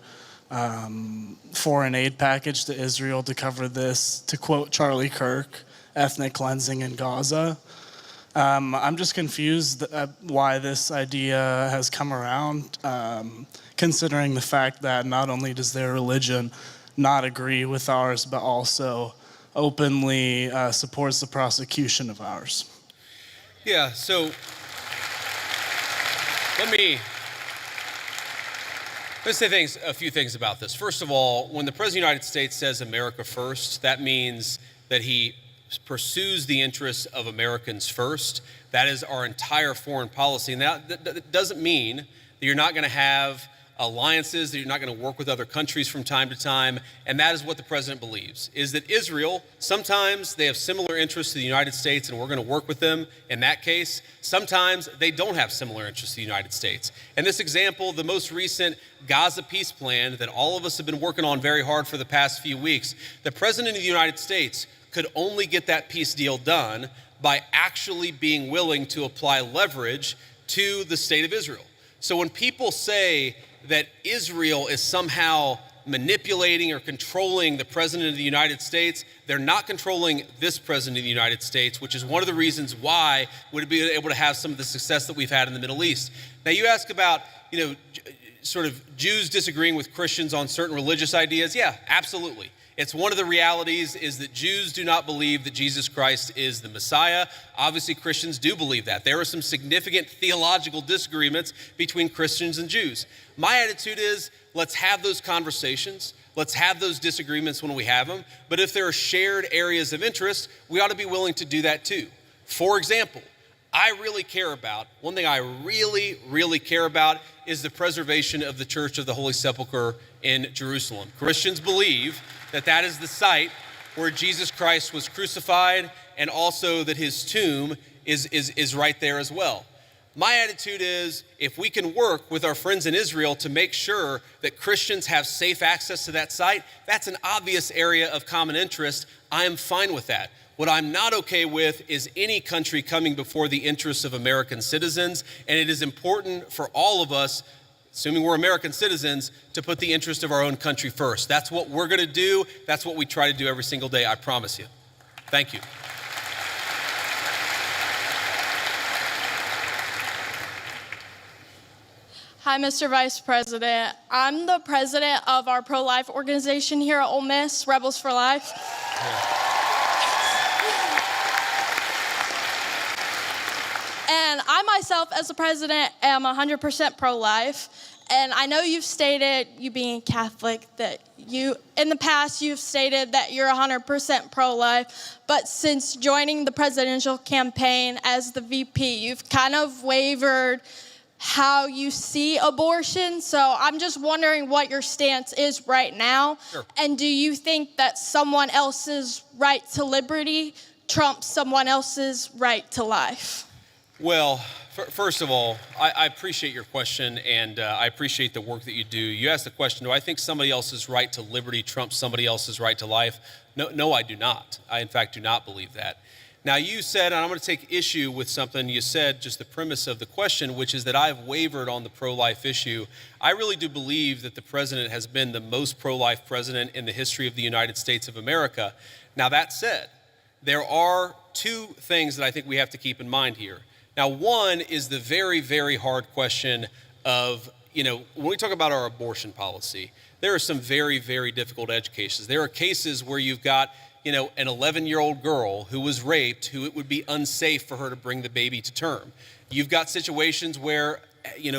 foreign aid package to Israel to cover this, to quote Charlie Kirk, ethnic cleansing in Gaza. I'm just confused why this idea has come around, considering the fact that not only does their religion not agree with ours, but also openly supports the prosecution of ours. Yeah, so let me say a few things about this. First of all, when the President of the United States says America first, that means that he pursues the interests of Americans first. That is our entire foreign policy. And that doesn't mean that you're not going to have alliances, that you're not going to work with other countries from time to time. And that is what the president believes, is that Israel, sometimes they have similar interests to the United States and we're going to work with them in that case. Sometimes they don't have similar interests to the United States. And this example, the most recent Gaza peace plan that all of us have been working on very hard for the past few weeks, the president of the United States could only get that peace deal done by actually being willing to apply leverage to the state of Israel. So when people say that Israel is somehow manipulating or controlling the president of the United States, they're not controlling this president of the United States, which is one of the reasons why we'd be able to have some of the success that we've had in the Middle East. Now you ask about, sort of Jews disagreeing with Christians on certain religious ideas. Yeah, absolutely. It's one of the realities is that Jews do not believe that Jesus Christ is the Messiah. Obviously, Christians do believe that. There are some significant theological disagreements between Christians and Jews. My attitude is, let's have those conversations. Let's have those disagreements when we have them. But if there are shared areas of interest, we ought to be willing to do that too. For example, one thing I really, really care about is the preservation of the Church of the Holy Sepulchre in Jerusalem. Christians believe that is the site where Jesus Christ was crucified, and also that his tomb is right there as well. My attitude is, if we can work with our friends in Israel to make sure that Christians have safe access to that site, that's an obvious area of common interest. I am fine with that. What I'm not okay with is any country coming before the interests of American citizens, and it is important for all of us, assuming we're American citizens, to put the interest of our own country first. That's what we're going to do. That's what we try to do every single day, I promise you. Thank you. Hi, Mr. Vice President. I'm the president of our pro-life organization here at Ole Miss, Rebels for Life. And I myself, as the president, am 100% pro-life. And I know you've stated, you being Catholic, that in the past, you've stated that you're 100% pro-life. But since joining the presidential campaign as the VP, you've kind of wavered how you see abortion. So I'm just wondering what your stance is right now. Sure. And do you think that someone else's right to liberty trumps someone else's right to life? Well, first of all, I appreciate your question, and I appreciate the work that you do. You asked the question, do I think somebody else's right to liberty trumps somebody else's right to life? No, I do not. I, in fact, do not believe that. Now, you said, and I'm going to take issue with something you said, just the premise of the question, which is that I've wavered on the pro-life issue. I really do believe that the president has been the most pro-life president in the history of the United States of America. Now, that said, there are two things that I think we have to keep in mind here. Now, one is the very, very hard question of, when we talk about our abortion policy, there are some very, very difficult edge cases. There are cases where you've got, an 11-year-old girl who was raped, who it would be unsafe for her to bring the baby to term. You've got situations where,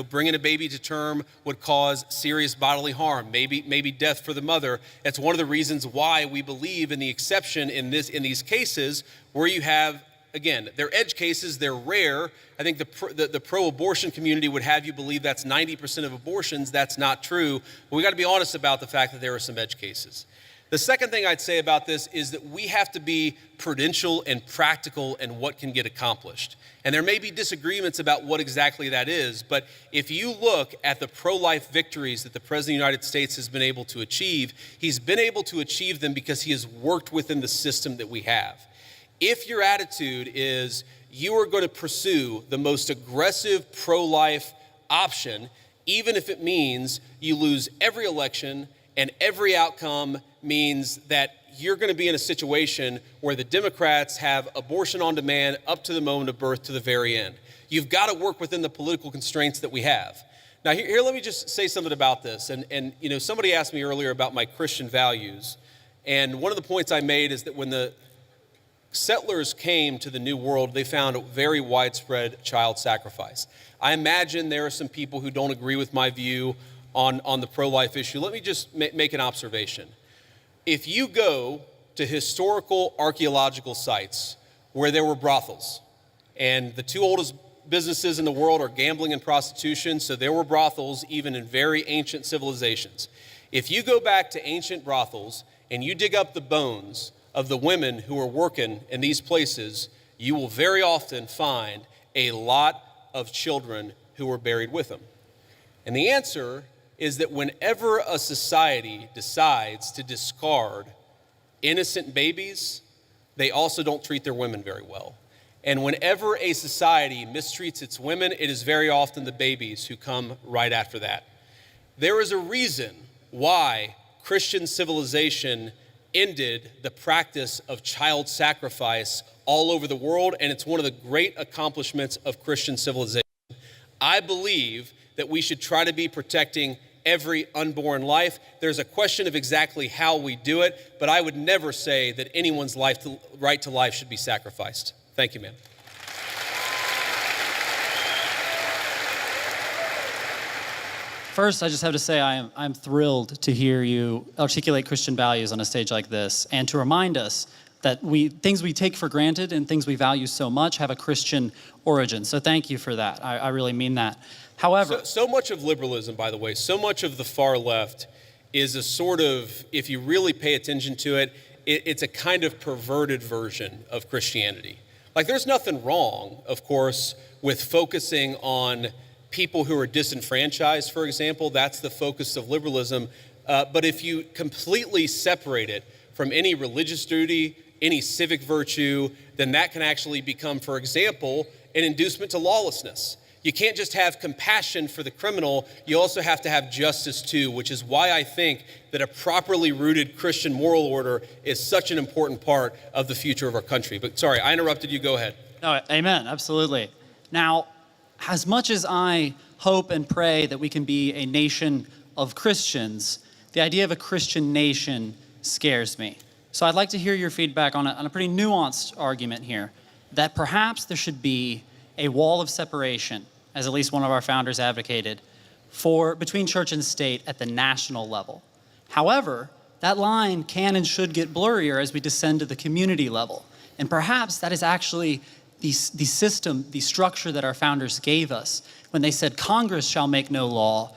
bringing a baby to term would cause serious bodily harm, maybe death for the mother. That's one of the reasons why we believe in the exception in these cases where you have, again, they're edge cases, they're rare. I think the pro-abortion community would have you believe that's 90% of abortions. That's not true. But we got to be honest about the fact that there are some edge cases. The second thing I'd say about this is that we have to be prudential and practical in what can get accomplished. And there may be disagreements about what exactly that is, but if you look at the pro-life victories that the President of the United States has been able to achieve, he's been able to achieve them because he has worked within the system that we have. If your attitude is you are going to pursue the most aggressive pro-life option, even if it means you lose every election and every outcome means that you're going to be in a situation where the Democrats have abortion on demand up to the moment of birth to the very end. You've got to work within the political constraints that we have. Now, here let me just say something about this. And somebody asked me earlier about my Christian values. And one of the points I made is that when the settlers came to the New World, they found a very widespread child sacrifice. I imagine there are some people who don't agree with my view on the pro-life issue. Let me just make an observation. If you go to historical archaeological sites where there were brothels, and the two oldest businesses in the world are gambling and prostitution, so there were brothels even in very ancient civilizations. If you go back to ancient brothels and you dig up the bones of the women who were working in these places, you will very often find a lot of children who were buried with them. And the answer is that whenever a society decides to discard innocent babies, they also don't treat their women very well. And whenever a society mistreats its women, it is very often the babies who come right after that. There is a reason why Christian civilization ended the practice of child sacrifice all over the world, and it's one of the great accomplishments of Christian civilization. I believe that we should try to be protecting every unborn life. There's a question of exactly how we do it, but I would never say that anyone's right to life should be sacrificed. Thank you, ma'am. First, I just have to say I'm thrilled to hear you articulate Christian values on a stage like this, and to remind us that things we take for granted and things we value so much have a Christian origin. So thank you for that. I really mean that. However, so much of liberalism, by the way, so much of the far left is a sort of, if you really pay attention to it, it's a kind of perverted version of Christianity. Like, there's nothing wrong, of course, with focusing on people who are disenfranchised, for example. That's the focus of liberalism. But if you completely separate it from any religious duty, any civic virtue, then that can actually become, for example, an inducement to lawlessness. You can't just have compassion for the criminal, you also have to have justice too, which is why I think that a properly rooted Christian moral order is such an important part of the future of our country. But sorry, I interrupted you, go ahead. No, amen, absolutely. Now, as much as I hope and pray that we can be a nation of Christians, the idea of a Christian nation scares me. So I'd like to hear your feedback on a pretty nuanced argument here, that perhaps there should be a wall of separation, as at least one of our founders advocated, between church and state at the national level. However, that line can and should get blurrier as we descend to the community level. And perhaps that is actually the system, the structure that our founders gave us when they said Congress shall make no law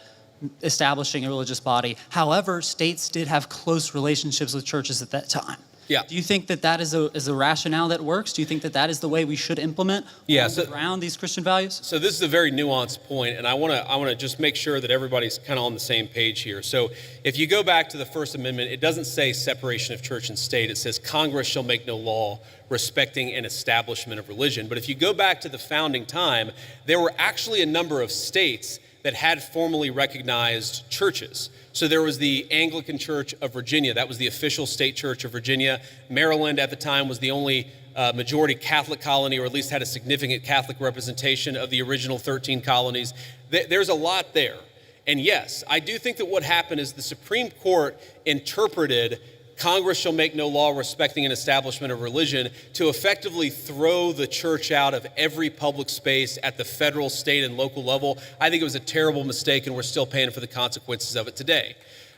establishing a religious body. However, states did have close relationships with churches at that time. Yeah. Do you think that that is a rationale that works? Do you think that that is the way we should implement around these Christian values? So this is a very nuanced point, and I want to just make sure that everybody's kind of on the same page here. So if you go back to the First Amendment, it doesn't say separation of church and state. It says Congress shall make no law respecting an establishment of religion. But if you go back to the founding time, there were actually a number of states that had formally recognized churches. So there was the Anglican Church of Virginia. That was the official state church of Virginia. Maryland at the time was the only majority Catholic colony, or at least had a significant Catholic representation of the original 13 colonies. There's a lot there. And yes, I do think that what happened is the Supreme Court interpreted Congress shall make no law respecting an establishment of religion to effectively throw the church out of every public space at the federal, state, and local level. I think it was a terrible mistake, and we're still paying for the consequences of it today.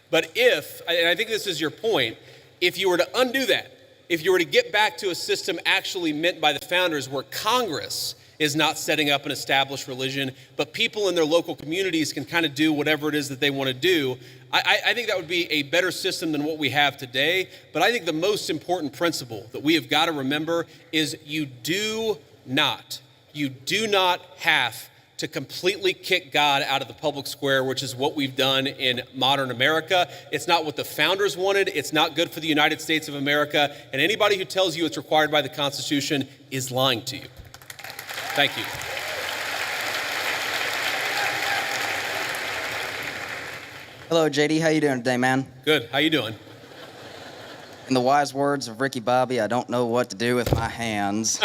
But and I think this is your point, if you were to undo that, if you were to get back to a system actually meant by the founders where Congress is not setting up an established religion, but people in their local communities can kind of do whatever it is that they want to do, I think that would be a better system than what we have today. But I think the most important principle that we have got to remember is you do not have to completely kick God out of the public square, which is what we've done in modern America. It's not what the founders wanted. It's not good for the United States of America. And anybody who tells you it's required by the Constitution is lying to you. Thank you. Hello, JD. How you doing today, man? Good. How you doing? In the wise words of Ricky Bobby, I don't know what to do with my hands.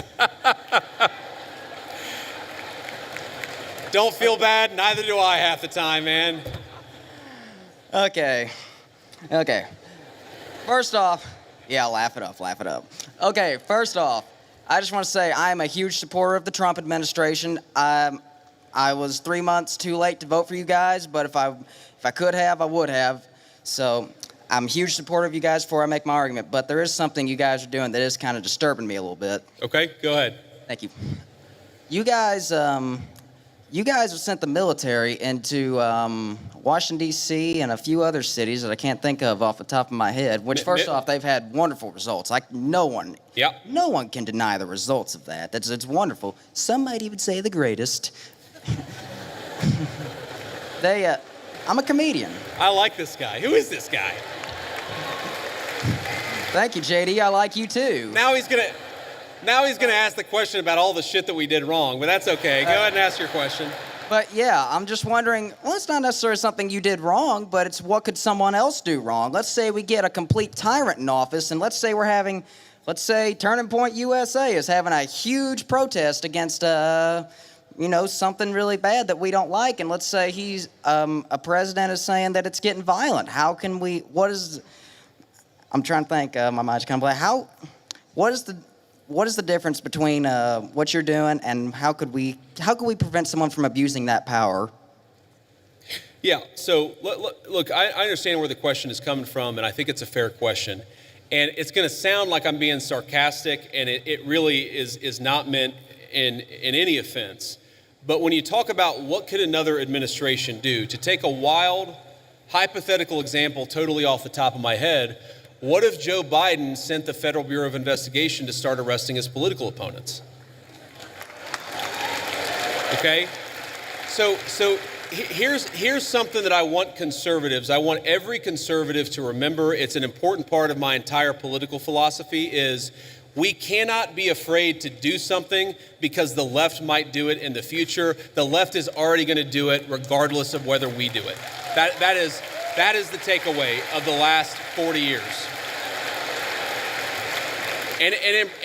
Don't feel bad. Neither do I half the time, man. Okay. First off, yeah, laugh it up. Okay, first off, I just want to say I am a huge supporter of the Trump administration. I was 3 months too late to vote for you guys, but if I could have, I would have. So I'm a huge supporter of you guys before I make my argument, but there is something you guys are doing that is kind of disturbing me a little bit. Okay, go ahead. Thank you. You guys have sent the military into Washington, D.C. and a few other cities that I can't think of off the top of my head, which first off, they've had wonderful results. Like no one can deny the results of that. It's wonderful. Some might even say the greatest. I'm a comedian. I like this guy. Who is this guy? Thank you, JD. I like you too. Now he's gonna ask the question about all the shit that we did wrong, but that's okay. Go ahead and ask your question. But yeah, I'm just wondering, well, it's not necessarily something you did wrong, but it's what could someone else do wrong? Let's say we get a complete tyrant in office, and let's say Turning Point USA is having a huge protest against, something really bad that we don't like, and let's say a president is saying that it's getting violent. How can we, I'm trying to think, my mind's kind of blank. What is the difference between what you're doing and how could we prevent someone from abusing that power? Yeah, so look, I understand where the question is coming from, and I think it's a fair question. And it's going to sound like I'm being sarcastic, and it really is not meant in any offense. But when you talk about what could another administration do, to take a wild, hypothetical example totally off the top of my head, what if Joe Biden sent the Federal Bureau of Investigation to start arresting his political opponents? Okay? So here's something that I want every conservative to remember. It's an important part of my entire political philosophy is we cannot be afraid to do something because the left might do it in the future. The left is already going to do it regardless of whether we do it. That is the takeaway of the last 40 years. And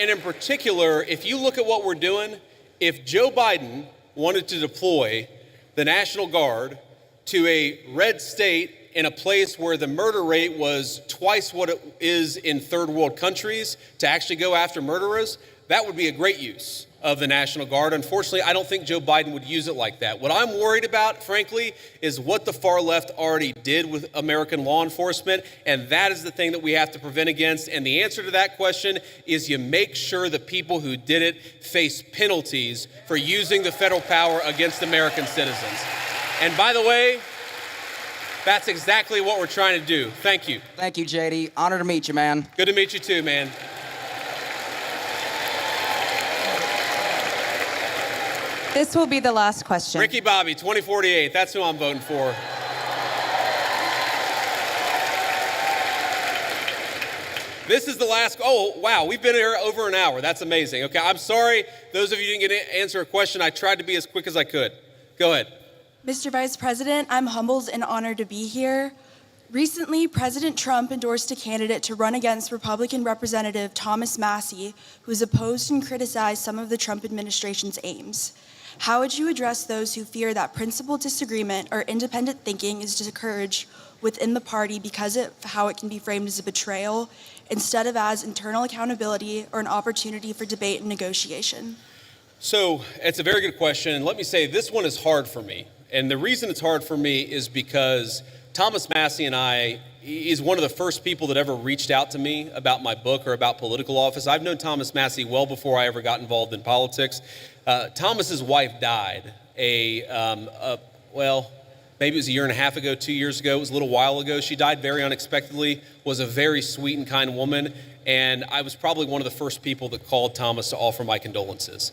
in particular, if you look at what we're doing, if Joe Biden wanted to deploy the National Guard to a red state in a place where the murder rate was twice what it is in third world countries to actually go after murderers, that would be a great use of the National Guard. Unfortunately, I don't think Joe Biden would use it like that. What I'm worried about, frankly, is what the far left already did with American law enforcement, and that is the thing that we have to prevent against. And the answer to that question is you make sure the people who did it face penalties for using the federal power against American citizens. And by the way, That's exactly what we're trying to do. Thank you. Thank you, JD. Honor to meet you, man. Good to meet you too, man. This will be the last question. Ricky Bobby, 2048. That's who I'm voting for. This is the last, oh, wow, we've been here over an hour. That's amazing. Okay, I'm sorry, those of you who didn't get to answer a question. I tried to be as quick as I could. Go ahead. Mr. Vice President, I'm humbled and honored to be here. Recently, President Trump endorsed a candidate to run against Republican Representative Thomas Massie, who has opposed and criticized some of the Trump administration's aims. How would you address those who fear that principled disagreement or independent thinking is discouraged within the party because of how it can be framed as a betrayal instead of as internal accountability or an opportunity for debate and negotiation? So it's a very good question. And let me say, this one is hard for me. And the reason it's hard for me is because Thomas Massie and I, he's one of the first people that ever reached out to me about my book or about political office. I've known Thomas Massie well before I ever got involved in politics. Thomas's wife died well, maybe it was a year and a half ago, 2 years ago. It was a little while ago. She died very unexpectedly, was a very sweet and kind woman. And I was probably one of the first people that called Thomas to offer my condolences.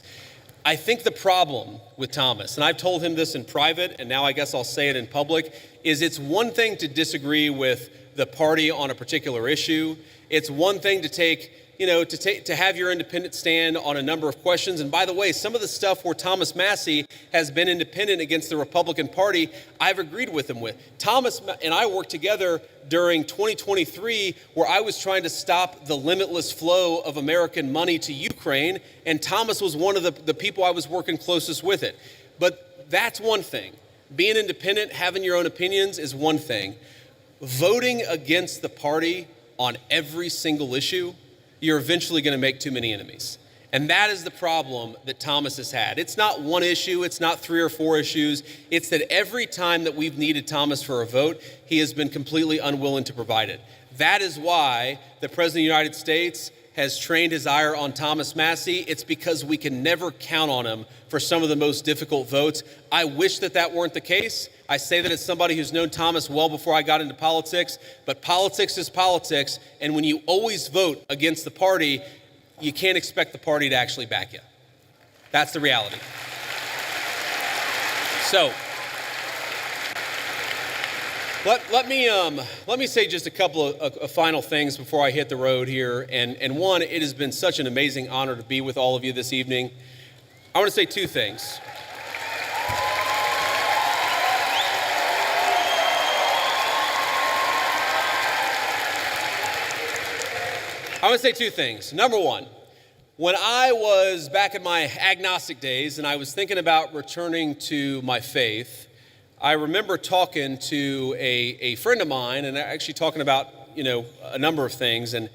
I think the problem with Thomas, and I've told him this in private, and now I guess I'll say it in public, is it's one thing to disagree with the party on a particular issue. It's one thing to to have your independent stand on a number of questions. And by the way, some of the stuff where Thomas Massie has been independent against the Republican Party, I've agreed with him with. Thomas and I worked together during 2023, where I was trying to stop the limitless flow of American money to Ukraine, and Thomas was one of the people I was working closest with it. But that's one thing. Being independent, having your own opinions is one thing. Voting against the party on every single issue, you're eventually going to make too many enemies. And that is the problem that Thomas has had. It's not one issue, it's not 3 or 4 issues. It's that every time that we've needed Thomas for a vote, he has been completely unwilling to provide it. That is why the President of the United States has trained his ire on Thomas Massie. It's because we can never count on him for some of the most difficult votes. I wish that weren't the case. I say that as somebody who's known Thomas well before I got into politics, but politics is politics, and when you always vote against the party, you can't expect the party to actually back you. That's the reality. So, let me say just a couple of final things before I hit the road here. And one, it has been such an amazing honor to be with all of you this evening. I want to say 2 things. I want to say 2 things. Number one, when I was back in my agnostic days and I was thinking about returning to my faith, I remember talking to a friend of mine and actually talking about, a number of things. And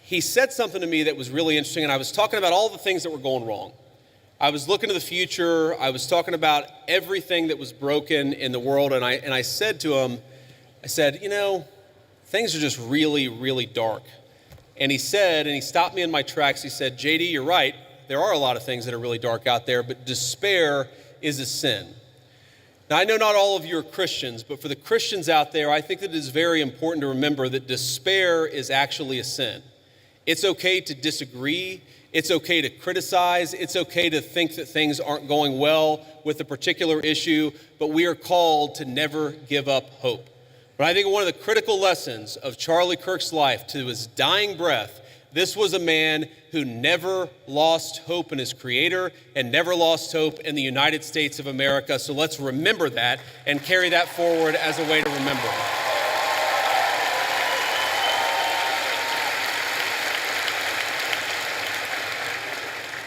he said something to me that was really interesting. And I was talking about all the things that were going wrong. I was looking to the future. I was talking about everything that was broken in the world. And I said to him, things are just really, really dark. And he stopped me in my tracks. He said, JD, you're right. There are a lot of things that are really dark out there, but despair is a sin. Now, I know not all of you are Christians, but for the Christians out there, I think that it is very important to remember that despair is actually a sin. It's okay to disagree. It's okay to criticize. It's okay to think that things aren't going well with a particular issue, but we are called to never give up hope. But I think one of the critical lessons of Charlie Kirk's life to his dying breath, this was a man who never lost hope in his Creator and never lost hope in the United States of America. So let's remember that and carry that forward as a way to remember.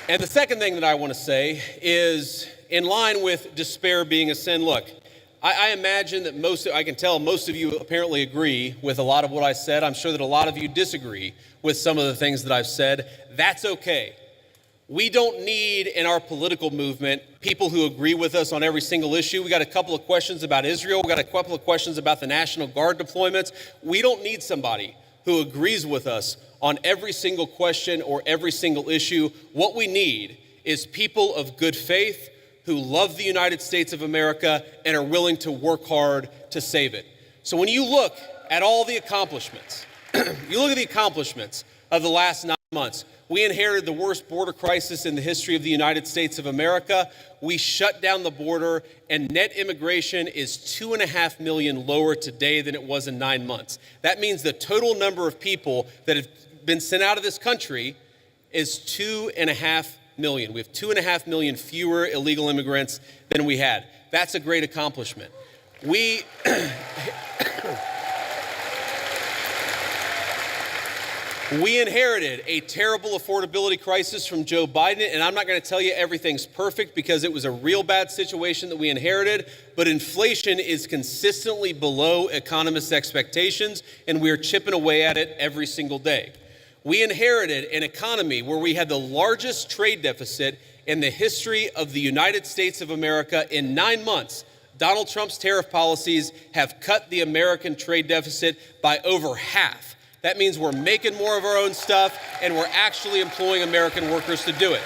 And the second thing that I want to say is, in line with despair being a sin, look, I imagine that I can tell most of you apparently agree with a lot of what I said. I'm sure that a lot of you disagree with some of the things that I've said. That's okay. We don't need in our political movement people who agree with us on every single issue. We got a couple of questions about Israel. We got a couple of questions about the National Guard deployments. We don't need somebody who agrees with us on every single question or every single issue. What we need is people of good faith who love the United States of America and are willing to work hard to save it. So when you look at all the accomplishments, you look at the accomplishments of the last 9 months. We inherited the worst border crisis in the history of the United States of America. We shut down the border, and net immigration is 2.5 million lower today than it was in 9 months. That means the total number of people that have been sent out of this country is 2.5 million. We have 2.5 million fewer illegal immigrants than we had. That's a great accomplishment. We inherited a terrible affordability crisis from Joe Biden, and I'm not going to tell you everything's perfect because it was a real bad situation that we inherited, but inflation is consistently below economists' expectations, and we're chipping away at it every single day. We inherited an economy where we had the largest trade deficit in the history of the United States of America. In 9 months, Donald Trump's tariff policies have cut the American trade deficit by over half. That means we're making more of our own stuff, and we're actually employing American workers to do it.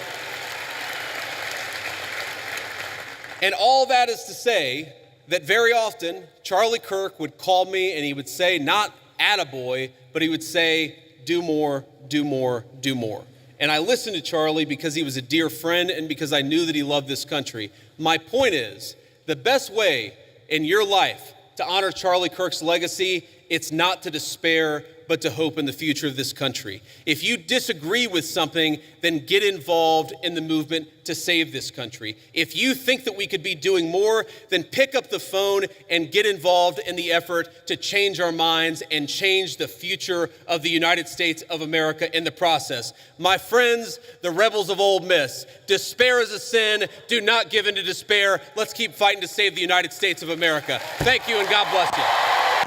And all that is to say that very often, Charlie Kirk would call me and he would say, not attaboy, but he would say, do more, do more, do more. And I listened to Charlie because he was a dear friend and because I knew that he loved this country. My point is, the best way in your life to honor Charlie Kirk's legacy, it's not to despair, but to hope in the future of this country. If you disagree with something, then get involved in the movement to save this country. If you think that we could be doing more, then pick up the phone and get involved in the effort to change our minds and change the future of the United States of America in the process. My friends, the rebels of Ole Miss, despair is a sin. Do not give in to despair. Let's keep fighting to save the United States of America. Thank you, and God bless you.